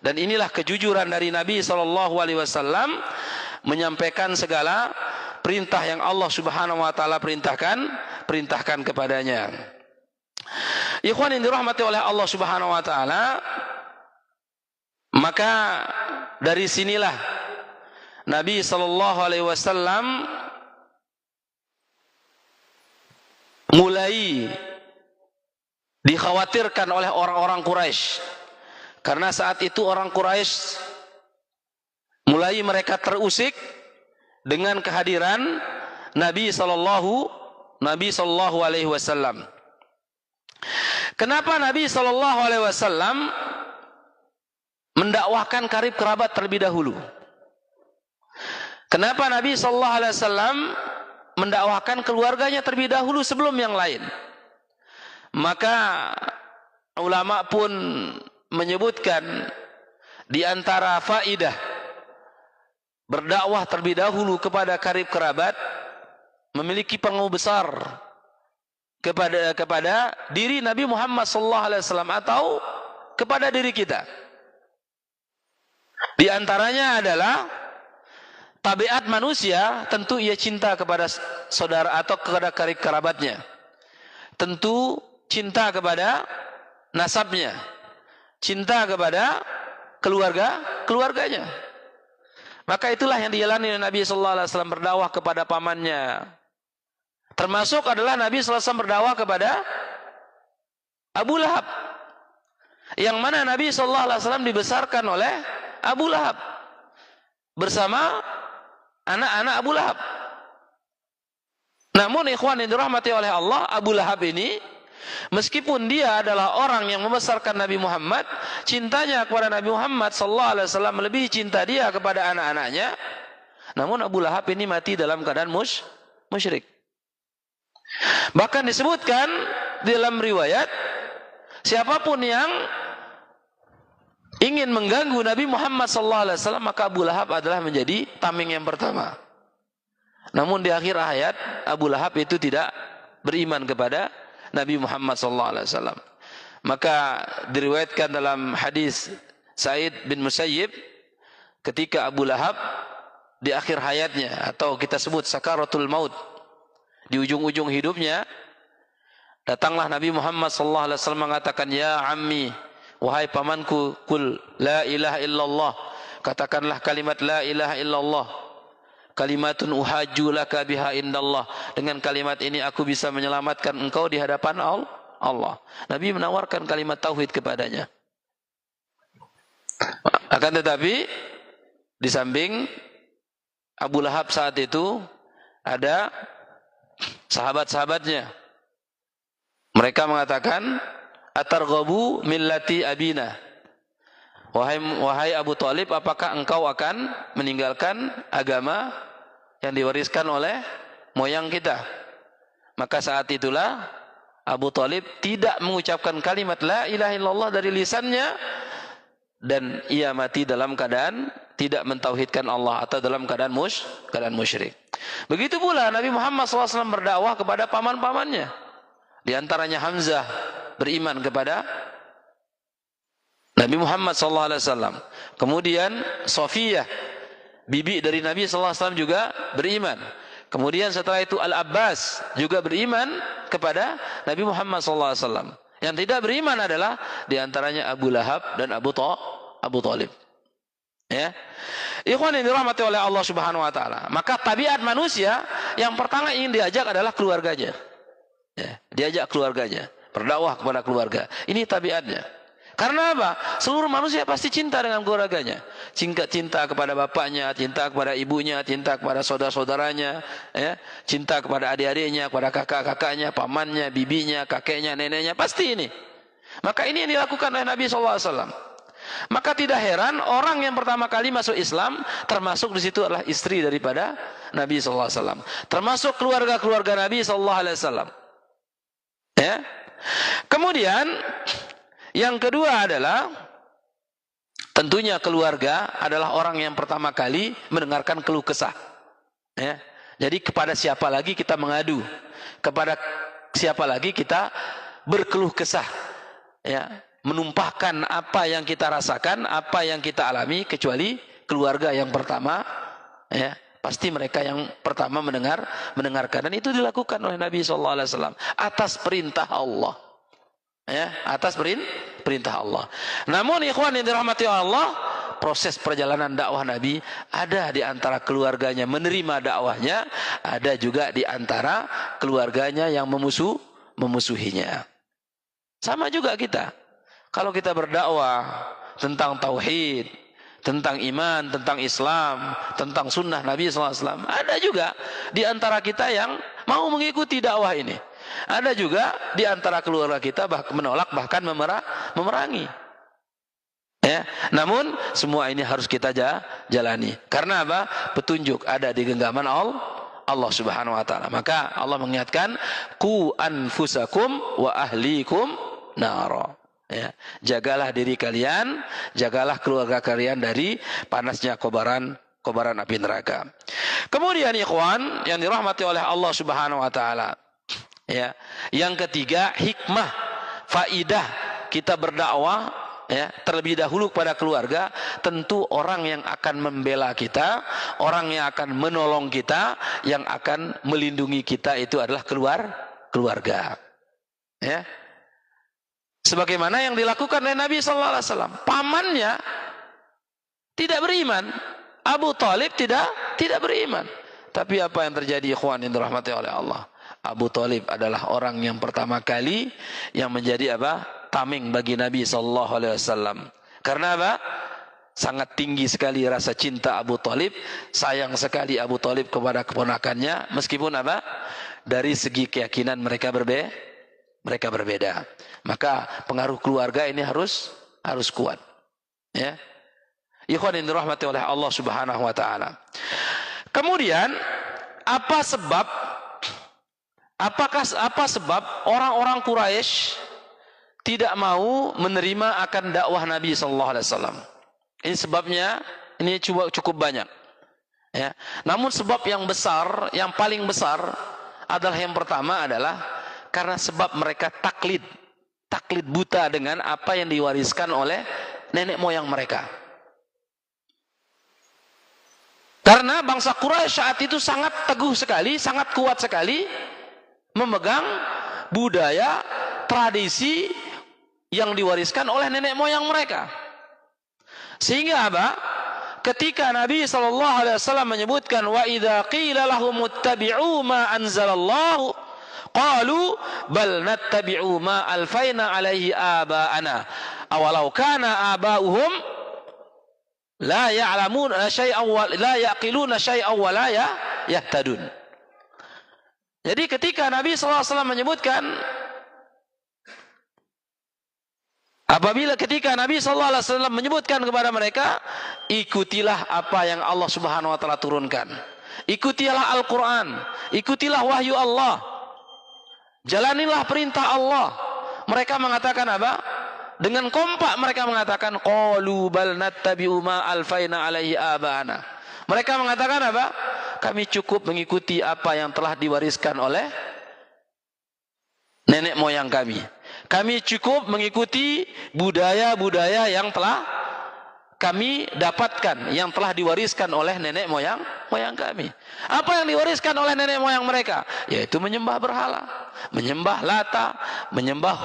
Dan inilah kejujuran dari Nabi sallallahu alaihi wasallam menyampaikan segala perintah yang Allah Subhanahu wa taala perintahkan kepadanya. Ikhwan yang dirahmati oleh Allah Subhanahu wa taala, maka dari sinilah Nabi sallallahu alaihi wasallam mulai dikhawatirkan oleh orang-orang Quraisy, karena saat itu orang Quraisy mulai mereka terusik dengan kehadiran Nabi sallallahu alaihi wasallam. Kenapa Nabi sallallahu alaihi wasallam mendakwahkan karib kerabat terlebih dahulu. Kenapa Nabi sallallahu alaihi wasallam mendakwahkan keluarganya terlebih dahulu sebelum yang lain? Maka ulama pun menyebutkan di antara faidah berdakwah terlebih dahulu kepada karib kerabat memiliki pengaruh besar kepada diri Nabi Muhammad sallallahu alaihi wasallam atau kepada diri kita. Di antaranya adalah tabiat manusia, tentu ia cinta kepada saudara atau kepada karib kerabatnya. Tentu cinta kepada nasabnya, cinta kepada keluarganya. Maka itulah yang dijalani oleh Nabi sallallahu alaihi wasallam, berdakwah kepada pamannya. Termasuk adalah Nabi sallallahu alaihi wasallam berdakwah kepada Abu Lahab. Yang mana Nabi sallallahu alaihi wasallam dibesarkan oleh Abu Lahab bersama anak-anak Abu Lahab. Namun ikhwan yang dirahmati oleh Allah, Abu Lahab ini meskipun dia adalah orang yang membesarkan Nabi Muhammad, cintanya kepada Nabi Muhammad sallallahu alaihi wasallam melebihi cinta dia kepada anak-anaknya. Namun Abu Lahab ini mati dalam keadaan musyrik. Bahkan disebutkan dalam riwayat, siapapun yang ingin mengganggu Nabi Muhammad sallallahu alaihi wasallam, maka Abu Lahab adalah menjadi tameng yang pertama. Namun di akhir ayat, Abu Lahab itu tidak beriman kepada Nabi Muhammad sallallahu alaihi wasallam. Maka diriwayatkan dalam hadis Sa'id bin Musayyib, ketika Abu Lahab di akhir hayatnya, atau kita sebut sakaratul maut, di ujung-ujung hidupnya, datanglah Nabi Muhammad sallallahu alaihi wasallam mengatakan, "Ya ammi, wahai pamanku, kul la ilaha illallah, katakanlah kalimat la ilaha illallah, kalimatun uhajju laka biha indallah, dengan kalimat ini aku bisa menyelamatkan engkau di hadapan Allah." Nabi menawarkan kalimat tauhid kepadanya. Akan tetapi di samping Abu Lahab saat itu ada sahabat-sahabatnya. Mereka mengatakan, "Atarghabu millati abina." Wahai Abu Thalib, apakah engkau akan meninggalkan agama yang diwariskan oleh moyang kita? Maka saat itulah Abu Thalib tidak mengucapkan kalimat la ilaha illallah dari lisannya, dan ia mati dalam keadaan tidak mentauhidkan Allah atau dalam keadaan musyrik. Begitu pula Nabi Muhammad SAW berdakwah kepada paman-pamannya. Di antaranya Hamzah beriman kepada Nabi Muhammad SAW. Kemudian Safiyah, bibi dari Nabi SAW, juga beriman. Kemudian setelah itu Al-Abbas juga beriman kepada Nabi Muhammad SAW. Yang tidak beriman adalah di antaranya Abu Lahab dan Abu Thalib. Ya. Ikhwan yang dirahmati oleh Allah Subhanahu wa taala. Maka tabiat manusia yang pertama ingin diajak adalah keluarganya. Ya, diajak keluarganya, berdakwah kepada keluarga. Ini tabiatnya. Karena apa? Seluruh manusia pasti cinta dengan keluarganya. Cinta kepada bapaknya, cinta kepada ibunya, cinta kepada saudara-saudaranya, ya, cinta kepada adik-adiknya, kepada kakak-kakaknya, pamannya, bibinya, kakeknya, neneknya, pasti ini. Maka ini yang dilakukan oleh Nabi sallallahu alaihi wasallam. Maka tidak heran orang yang pertama kali masuk Islam, termasuk di situ adalah istri daripada Nabi sallallahu alaihi wasallam, termasuk keluarga-keluarga Nabi sallallahu alaihi wasallam. Ya. Kemudian yang kedua adalah tentunya keluarga adalah orang yang pertama kali mendengarkan keluh kesah. Ya. Jadi kepada siapa lagi kita mengadu? Kepada siapa lagi kita berkeluh kesah? Ya. Menumpahkan apa yang kita rasakan, apa yang kita alami, kecuali keluarga yang pertama, ya, pasti mereka yang pertama mendengarkan, dan itu dilakukan oleh Nabi SAW atas perintah Allah, ya, atas perintah Allah. Namun ikhwan yang dirahmati Allah, proses perjalanan dakwah Nabi ada di antara keluarganya menerima dakwahnya, ada juga di antara keluarganya yang memusuhinya. Sama juga kita. Kalau kita berdakwah tentang tauhid, tentang iman, tentang Islam, tentang sunnah Nabi SAW, ada juga di antara kita yang mau mengikuti dakwah ini. Ada juga di antara keluarga kita menolak, bahkan memerangi. Ya, namun semua ini harus kita jalani. Karena apa? Petunjuk ada di genggaman Allah Subhanahu wa taala. Maka Allah mengingatkan, "Qu anfusakum wa ahlikum nara." Ya, jagalah diri kalian, jagalah keluarga kalian dari panasnya kobaran api neraka. Kemudian ikhwan yang dirahmati oleh Allah Subhanahu wa taala. Ya, yang ketiga, hikmah, faidah kita berdakwah, ya, terlebih dahulu kepada keluarga. Tentu orang yang akan membela kita, orang yang akan menolong kita, yang akan melindungi kita itu adalah keluarga. Ya. Sebagaimana yang dilakukan oleh Nabi sallallahu alaihi wasallam. Pamannya tidak beriman. Abu Thalib tidak beriman. Tapi apa yang terjadi, ikhwan yang dirahmati oleh Allah? Abu Thalib adalah orang yang pertama kali yang menjadi apa? Tameng bagi Nabi sallallahu alaihi wasallam. Karena apa? Sangat tinggi sekali rasa cinta Abu Thalib, sayang sekali Abu Thalib kepada keponakannya, meskipun apa? Dari segi keyakinan mereka berbeda. Maka pengaruh keluarga ini harus kuat. Ya. Ikhwan yang dirahmati oleh Allah Subhanahu wa taala. Kemudian apa sebab orang-orang Quraisy tidak mau menerima akan dakwah Nabi sallallahu alaihi wasallam? Ini sebabnya, ini cukup banyak. Ya. Namun sebab yang besar, yang paling besar adalah yang pertama adalah karena sebab mereka taklid buta dengan apa yang diwariskan oleh nenek moyang mereka. Karena bangsa Quraisy saat itu sangat teguh sekali, sangat kuat sekali memegang budaya, tradisi yang diwariskan oleh nenek moyang mereka. Sehingga apa? Ketika Nabi SAW menyebutkan, wa idza qila lahum ittabi'u ma anzalallahu qalu bal nattabi'u ma alfaina alaihi aba'ana awalau kana aba'uhum la ya'lamuna syai'an wa la yaqiluna syai'an wa la yahtadun. Jadi ketika Nabi SAW menyebutkan, ketika Nabi SAW menyebutkan kepada mereka, ikutilah apa yang Allah Subhanahu wa taala turunkan. Ikutilah Al-Quran, ikutilah wahyu Allah. Jalanilah perintah Allah. Mereka mengatakan apa? Dengan kompak mereka mengatakan, qalu bal nattabi'u ma alfaina alaihi aba'ana. Mereka mengatakan apa? Kami cukup mengikuti apa yang telah diwariskan oleh nenek moyang kami. Kami cukup mengikuti budaya-budaya yang telah kami dapatkan, yang telah diwariskan oleh nenek moyang kami. Apa yang diwariskan oleh nenek moyang mereka? Yaitu menyembah berhala, menyembah Lata, menyembah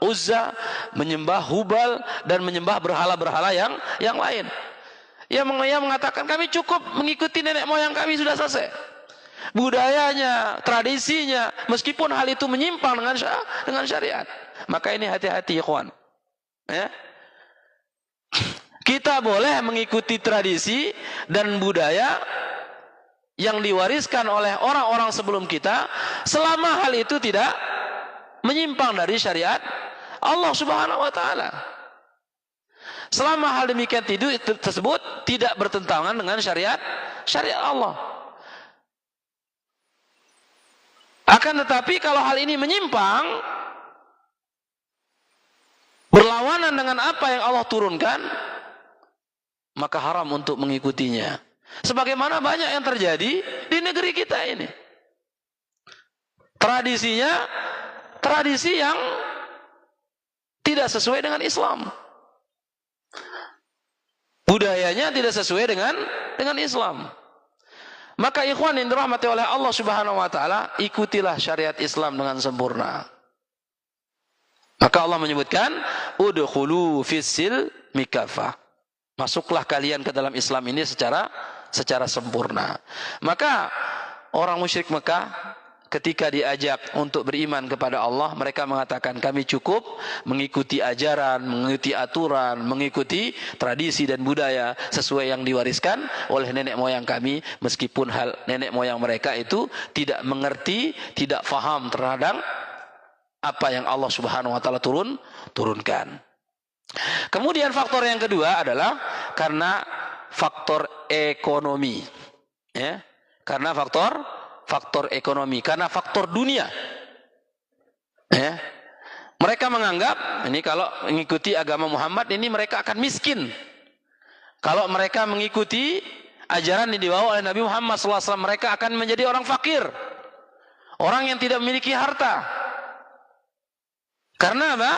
Uzza, menyembah Hubal, dan menyembah berhala-berhala yang lain. Yang mengatakan kami cukup mengikuti nenek moyang kami, sudah selesai. Budayanya, tradisinya, meskipun hal itu menyimpang dengan syariat. Maka ini hati-hati, ikhwan. Ya. Kita boleh mengikuti tradisi dan budaya yang diwariskan oleh orang-orang sebelum kita, selama hal itu tidak menyimpang dari syariat Allah Subhanahu wa taala. Selama hal demikian tersebut tidak bertentangan dengan syariat Allah. Akan tetapi kalau hal ini menyimpang, berlawanan dengan apa yang Allah turunkan, maka haram untuk mengikutinya. Sebagaimana banyak yang terjadi di negeri kita ini. Tradisinya tradisi yang tidak sesuai dengan Islam. Budayanya tidak sesuai dengan Islam. Maka ikhwan yang dirahmati oleh Allah Subhanahu wa taala, ikutilah syariat Islam dengan sempurna. Maka Allah menyebutkan, udkhulu fis-silmi mikafah. Masuklah kalian ke dalam Islam ini secara sempurna. Maka orang musyrik Mekah ketika diajak untuk beriman kepada Allah, mereka mengatakan kami cukup mengikuti ajaran, mengikuti aturan, mengikuti tradisi dan budaya sesuai yang diwariskan oleh nenek moyang kami, meskipun hal nenek moyang mereka itu tidak mengerti, tidak faham terhadap apa yang Allah Subhanahu wa taala turunkan. Kemudian faktor yang kedua adalah karena faktor ekonomi. Ya, karena faktor ekonomi, karena faktor dunia. Ya. Mereka menganggap ini kalau mengikuti agama Muhammad ini mereka akan miskin. Kalau mereka mengikuti ajaran yang dibawa oleh Nabi Muhammad SAW, mereka akan menjadi orang fakir, orang yang tidak memiliki harta. Karena apa?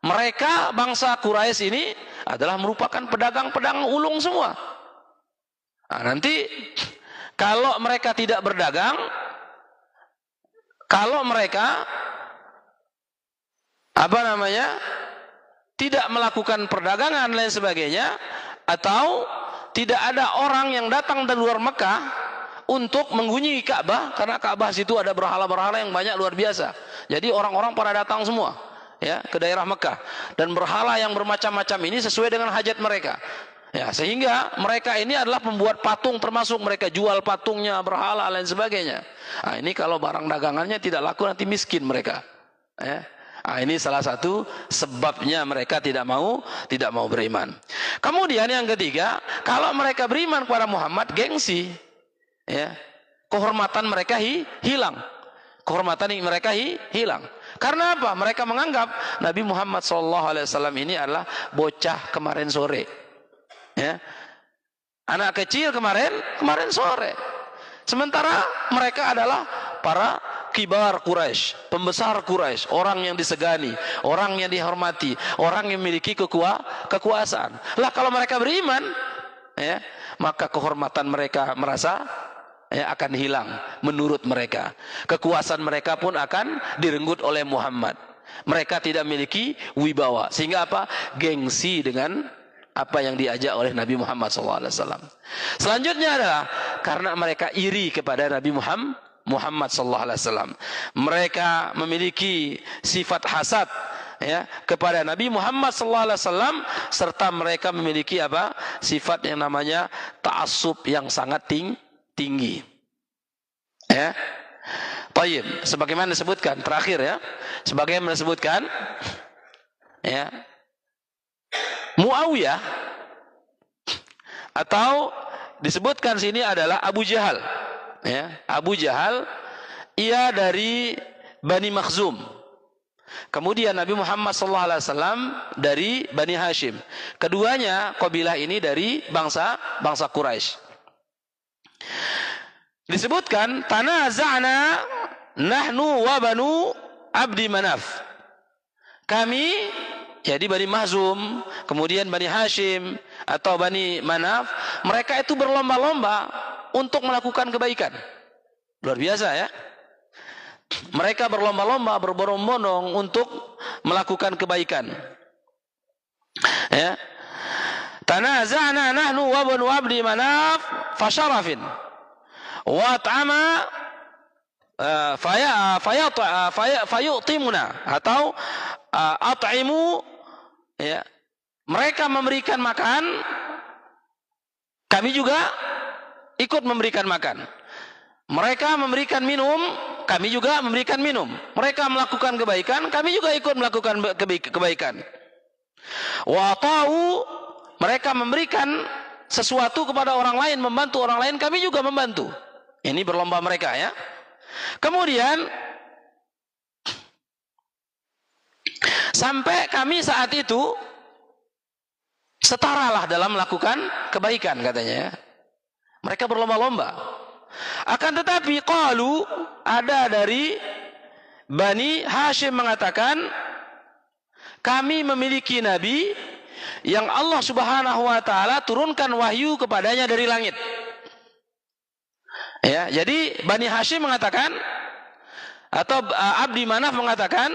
Mereka bangsa Quraisy ini adalah merupakan pedagang-pedagang ulung semua. Nah, nanti kalau mereka tidak berdagang, kalau mereka tidak melakukan perdagangan dan lain sebagainya, atau tidak ada orang yang datang dari luar Mekah untuk mengunjungi Ka'bah, karena Ka'bah situ ada berhala-berhala yang banyak luar biasa. Jadi orang-orang pada datang semua ya ke daerah Mekah, dan berhala yang bermacam-macam ini sesuai dengan hajat mereka. Ya, sehingga mereka ini adalah pembuat patung, termasuk mereka jual patungnya, berhala lain sebagainya. Nah, ini kalau barang dagangannya tidak laku nanti miskin mereka. Ya. Nah, ini salah satu sebabnya mereka tidak mau beriman. Kemudian yang ketiga, kalau mereka beriman kepada Muhammad, gengsi, ya, kehormatan mereka hilang. Kehormatan mereka hilang. Karena apa? Mereka menganggap Nabi Muhammad SAW ini adalah bocah kemarin sore, ya, anak kecil kemarin sore. Sementara mereka adalah para kibar Quraisy, pembesar Quraisy, orang yang disegani, orang yang dihormati, orang yang memiliki kekuasaan. Lah kalau mereka beriman, ya, maka kehormatan mereka merasa akan hilang menurut mereka. Kekuasaan mereka pun akan direnggut oleh Muhammad. Mereka tidak memiliki wibawa, sehingga apa? Gengsi dengan apa yang diajak oleh Nabi Muhammad SAW. Selanjutnya adalah karena mereka iri kepada Nabi Muhammad SAW. Mereka memiliki sifat hasad, ya, kepada Nabi Muhammad SAW, serta mereka memiliki apa? Sifat yang namanya ta'assub yang sangat tinggi. Ya. Tayyib, sebagaimana disebutkan terakhir, ya. Sebagaimana disebutkan, ya, Muawiyah, atau disebutkan sini adalah Abu Jahal. Ya, Abu Jahal, ia dari Bani Makhzum. Kemudian Nabi Muhammad SAW dari Bani Hashim. Keduanya kabilah ini dari bangsa Quraisy. Disebutkan tanaza'na nahnu wa banu Abdi Manaf. Kami, jadi Bani Makhzum, kemudian Bani Hashim atau Bani Manaf, mereka itu berlomba-lomba untuk melakukan kebaikan. Luar biasa, ya. Mereka berlomba-lomba, berbondong-bondong untuk melakukan kebaikan. Ya. Tanaza'na nahnu wa banu Abdi Manaf fasyarafin wa ta'ama fayu'timuna atau at'imu, ya. Mereka memberikan makan, kami juga ikut memberikan makan. Mereka memberikan minum, kami juga memberikan minum. Mereka melakukan kebaikan, kami juga ikut melakukan kebaikan. Wa ta'u, mereka memberikan sesuatu kepada orang lain, membantu orang lain, kami juga membantu. Ini berlomba mereka, ya. Kemudian sampai kami saat itu setaralah dalam melakukan kebaikan, katanya, ya. Mereka berlomba-lomba. Akan tetapi qalu, ada dari Bani Hashim mengatakan, kami memiliki nabi yang Allah Subhanahu wa taala turunkan wahyu kepadanya dari langit. Ya, jadi Bani Hashim mengatakan, atau Abdi Manaf mengatakan,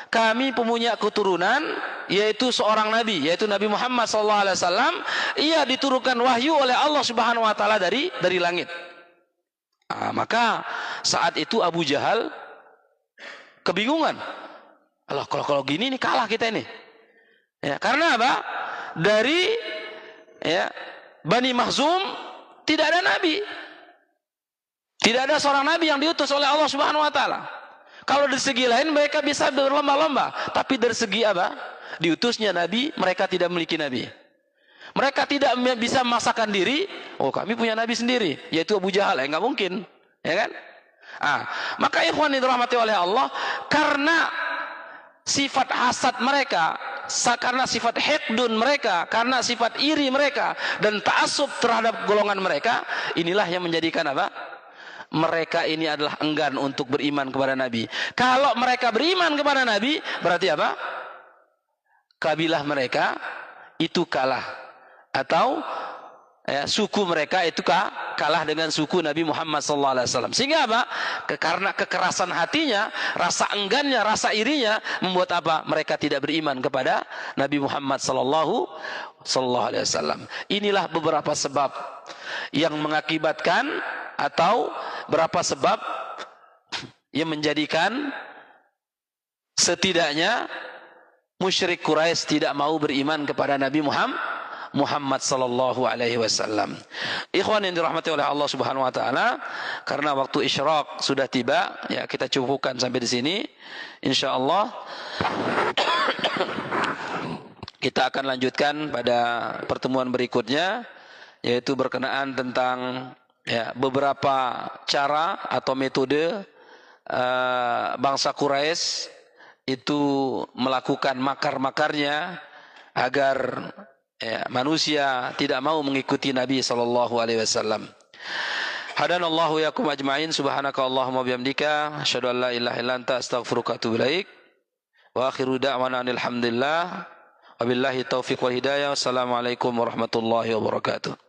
kami mempunyai keturunan yaitu seorang nabi, yaitu Nabi Muhammad SAW. Ia diturunkan wahyu oleh Allah Subhanahu wa taala dari langit. Nah, maka saat itu Abu Jahal kebingungan. Allah, kalau gini nih kalah kita ini. Ya, karena apa? Dari, ya, Bani Makhzum tidak ada nabi. Tidak ada seorang nabi yang diutus oleh Allah Subhanahu wa taala. Kalau dari segi lain mereka bisa berlomba-lomba, tapi dari segi apa? diutusnya Nabi, mereka tidak memiliki Nabi. Mereka tidak bisa memaksakan diri, oh kami punya Nabi sendiri, yaitu Abu Jahal. Enggak mungkin, ya kan? Maka ikhwan yang dirahmati oleh Allah, karena sifat hasad mereka, karena sifat hikdun mereka, karena sifat iri mereka, dan ta'assub terhadap golongan mereka, inilah yang menjadikan apa? Mereka ini adalah enggan untuk beriman kepada Nabi. Kalau mereka beriman kepada Nabi, berarti apa? Kabilah mereka itu kalah, atau suku mereka itu kalah dengan suku Nabi Muhammad SAW. Sehingga apa? Karena kekerasan hatinya, rasa enggannya, rasa irinya, membuat apa? Mereka tidak beriman kepada Nabi Muhammad SAW. Inilah beberapa sebab yang mengakibatkan, atau berapa sebab yang menjadikan setidaknya musyrik Quraisy tidak mau beriman kepada Nabi Muhammad sallallahu alaihi wasallam. Ikhwan yang dirahmati oleh Allah Subhanahu wa taala, karena waktu isyraq sudah tiba, ya kita cukupkan sampai di sini. Insyaallah kita akan lanjutkan pada pertemuan berikutnya, yaitu berkenaan tentang beberapa cara atau metode bangsa Quraisy itu melakukan makar-makarnya agar manusia tidak mau mengikuti Nabi sallallahu alaihi wasallam. Hadanallahu yakum ajma'in, subhanaka Allahumma bihamdika asyhadu an la ilaha illa anta astaghfiruka wa atubu ilaik. Wa akhiru da'wana alhamdulillah wabillahi taufiq wal hidayah. Wassalamualaikum warahmatullahi wabarakatuh.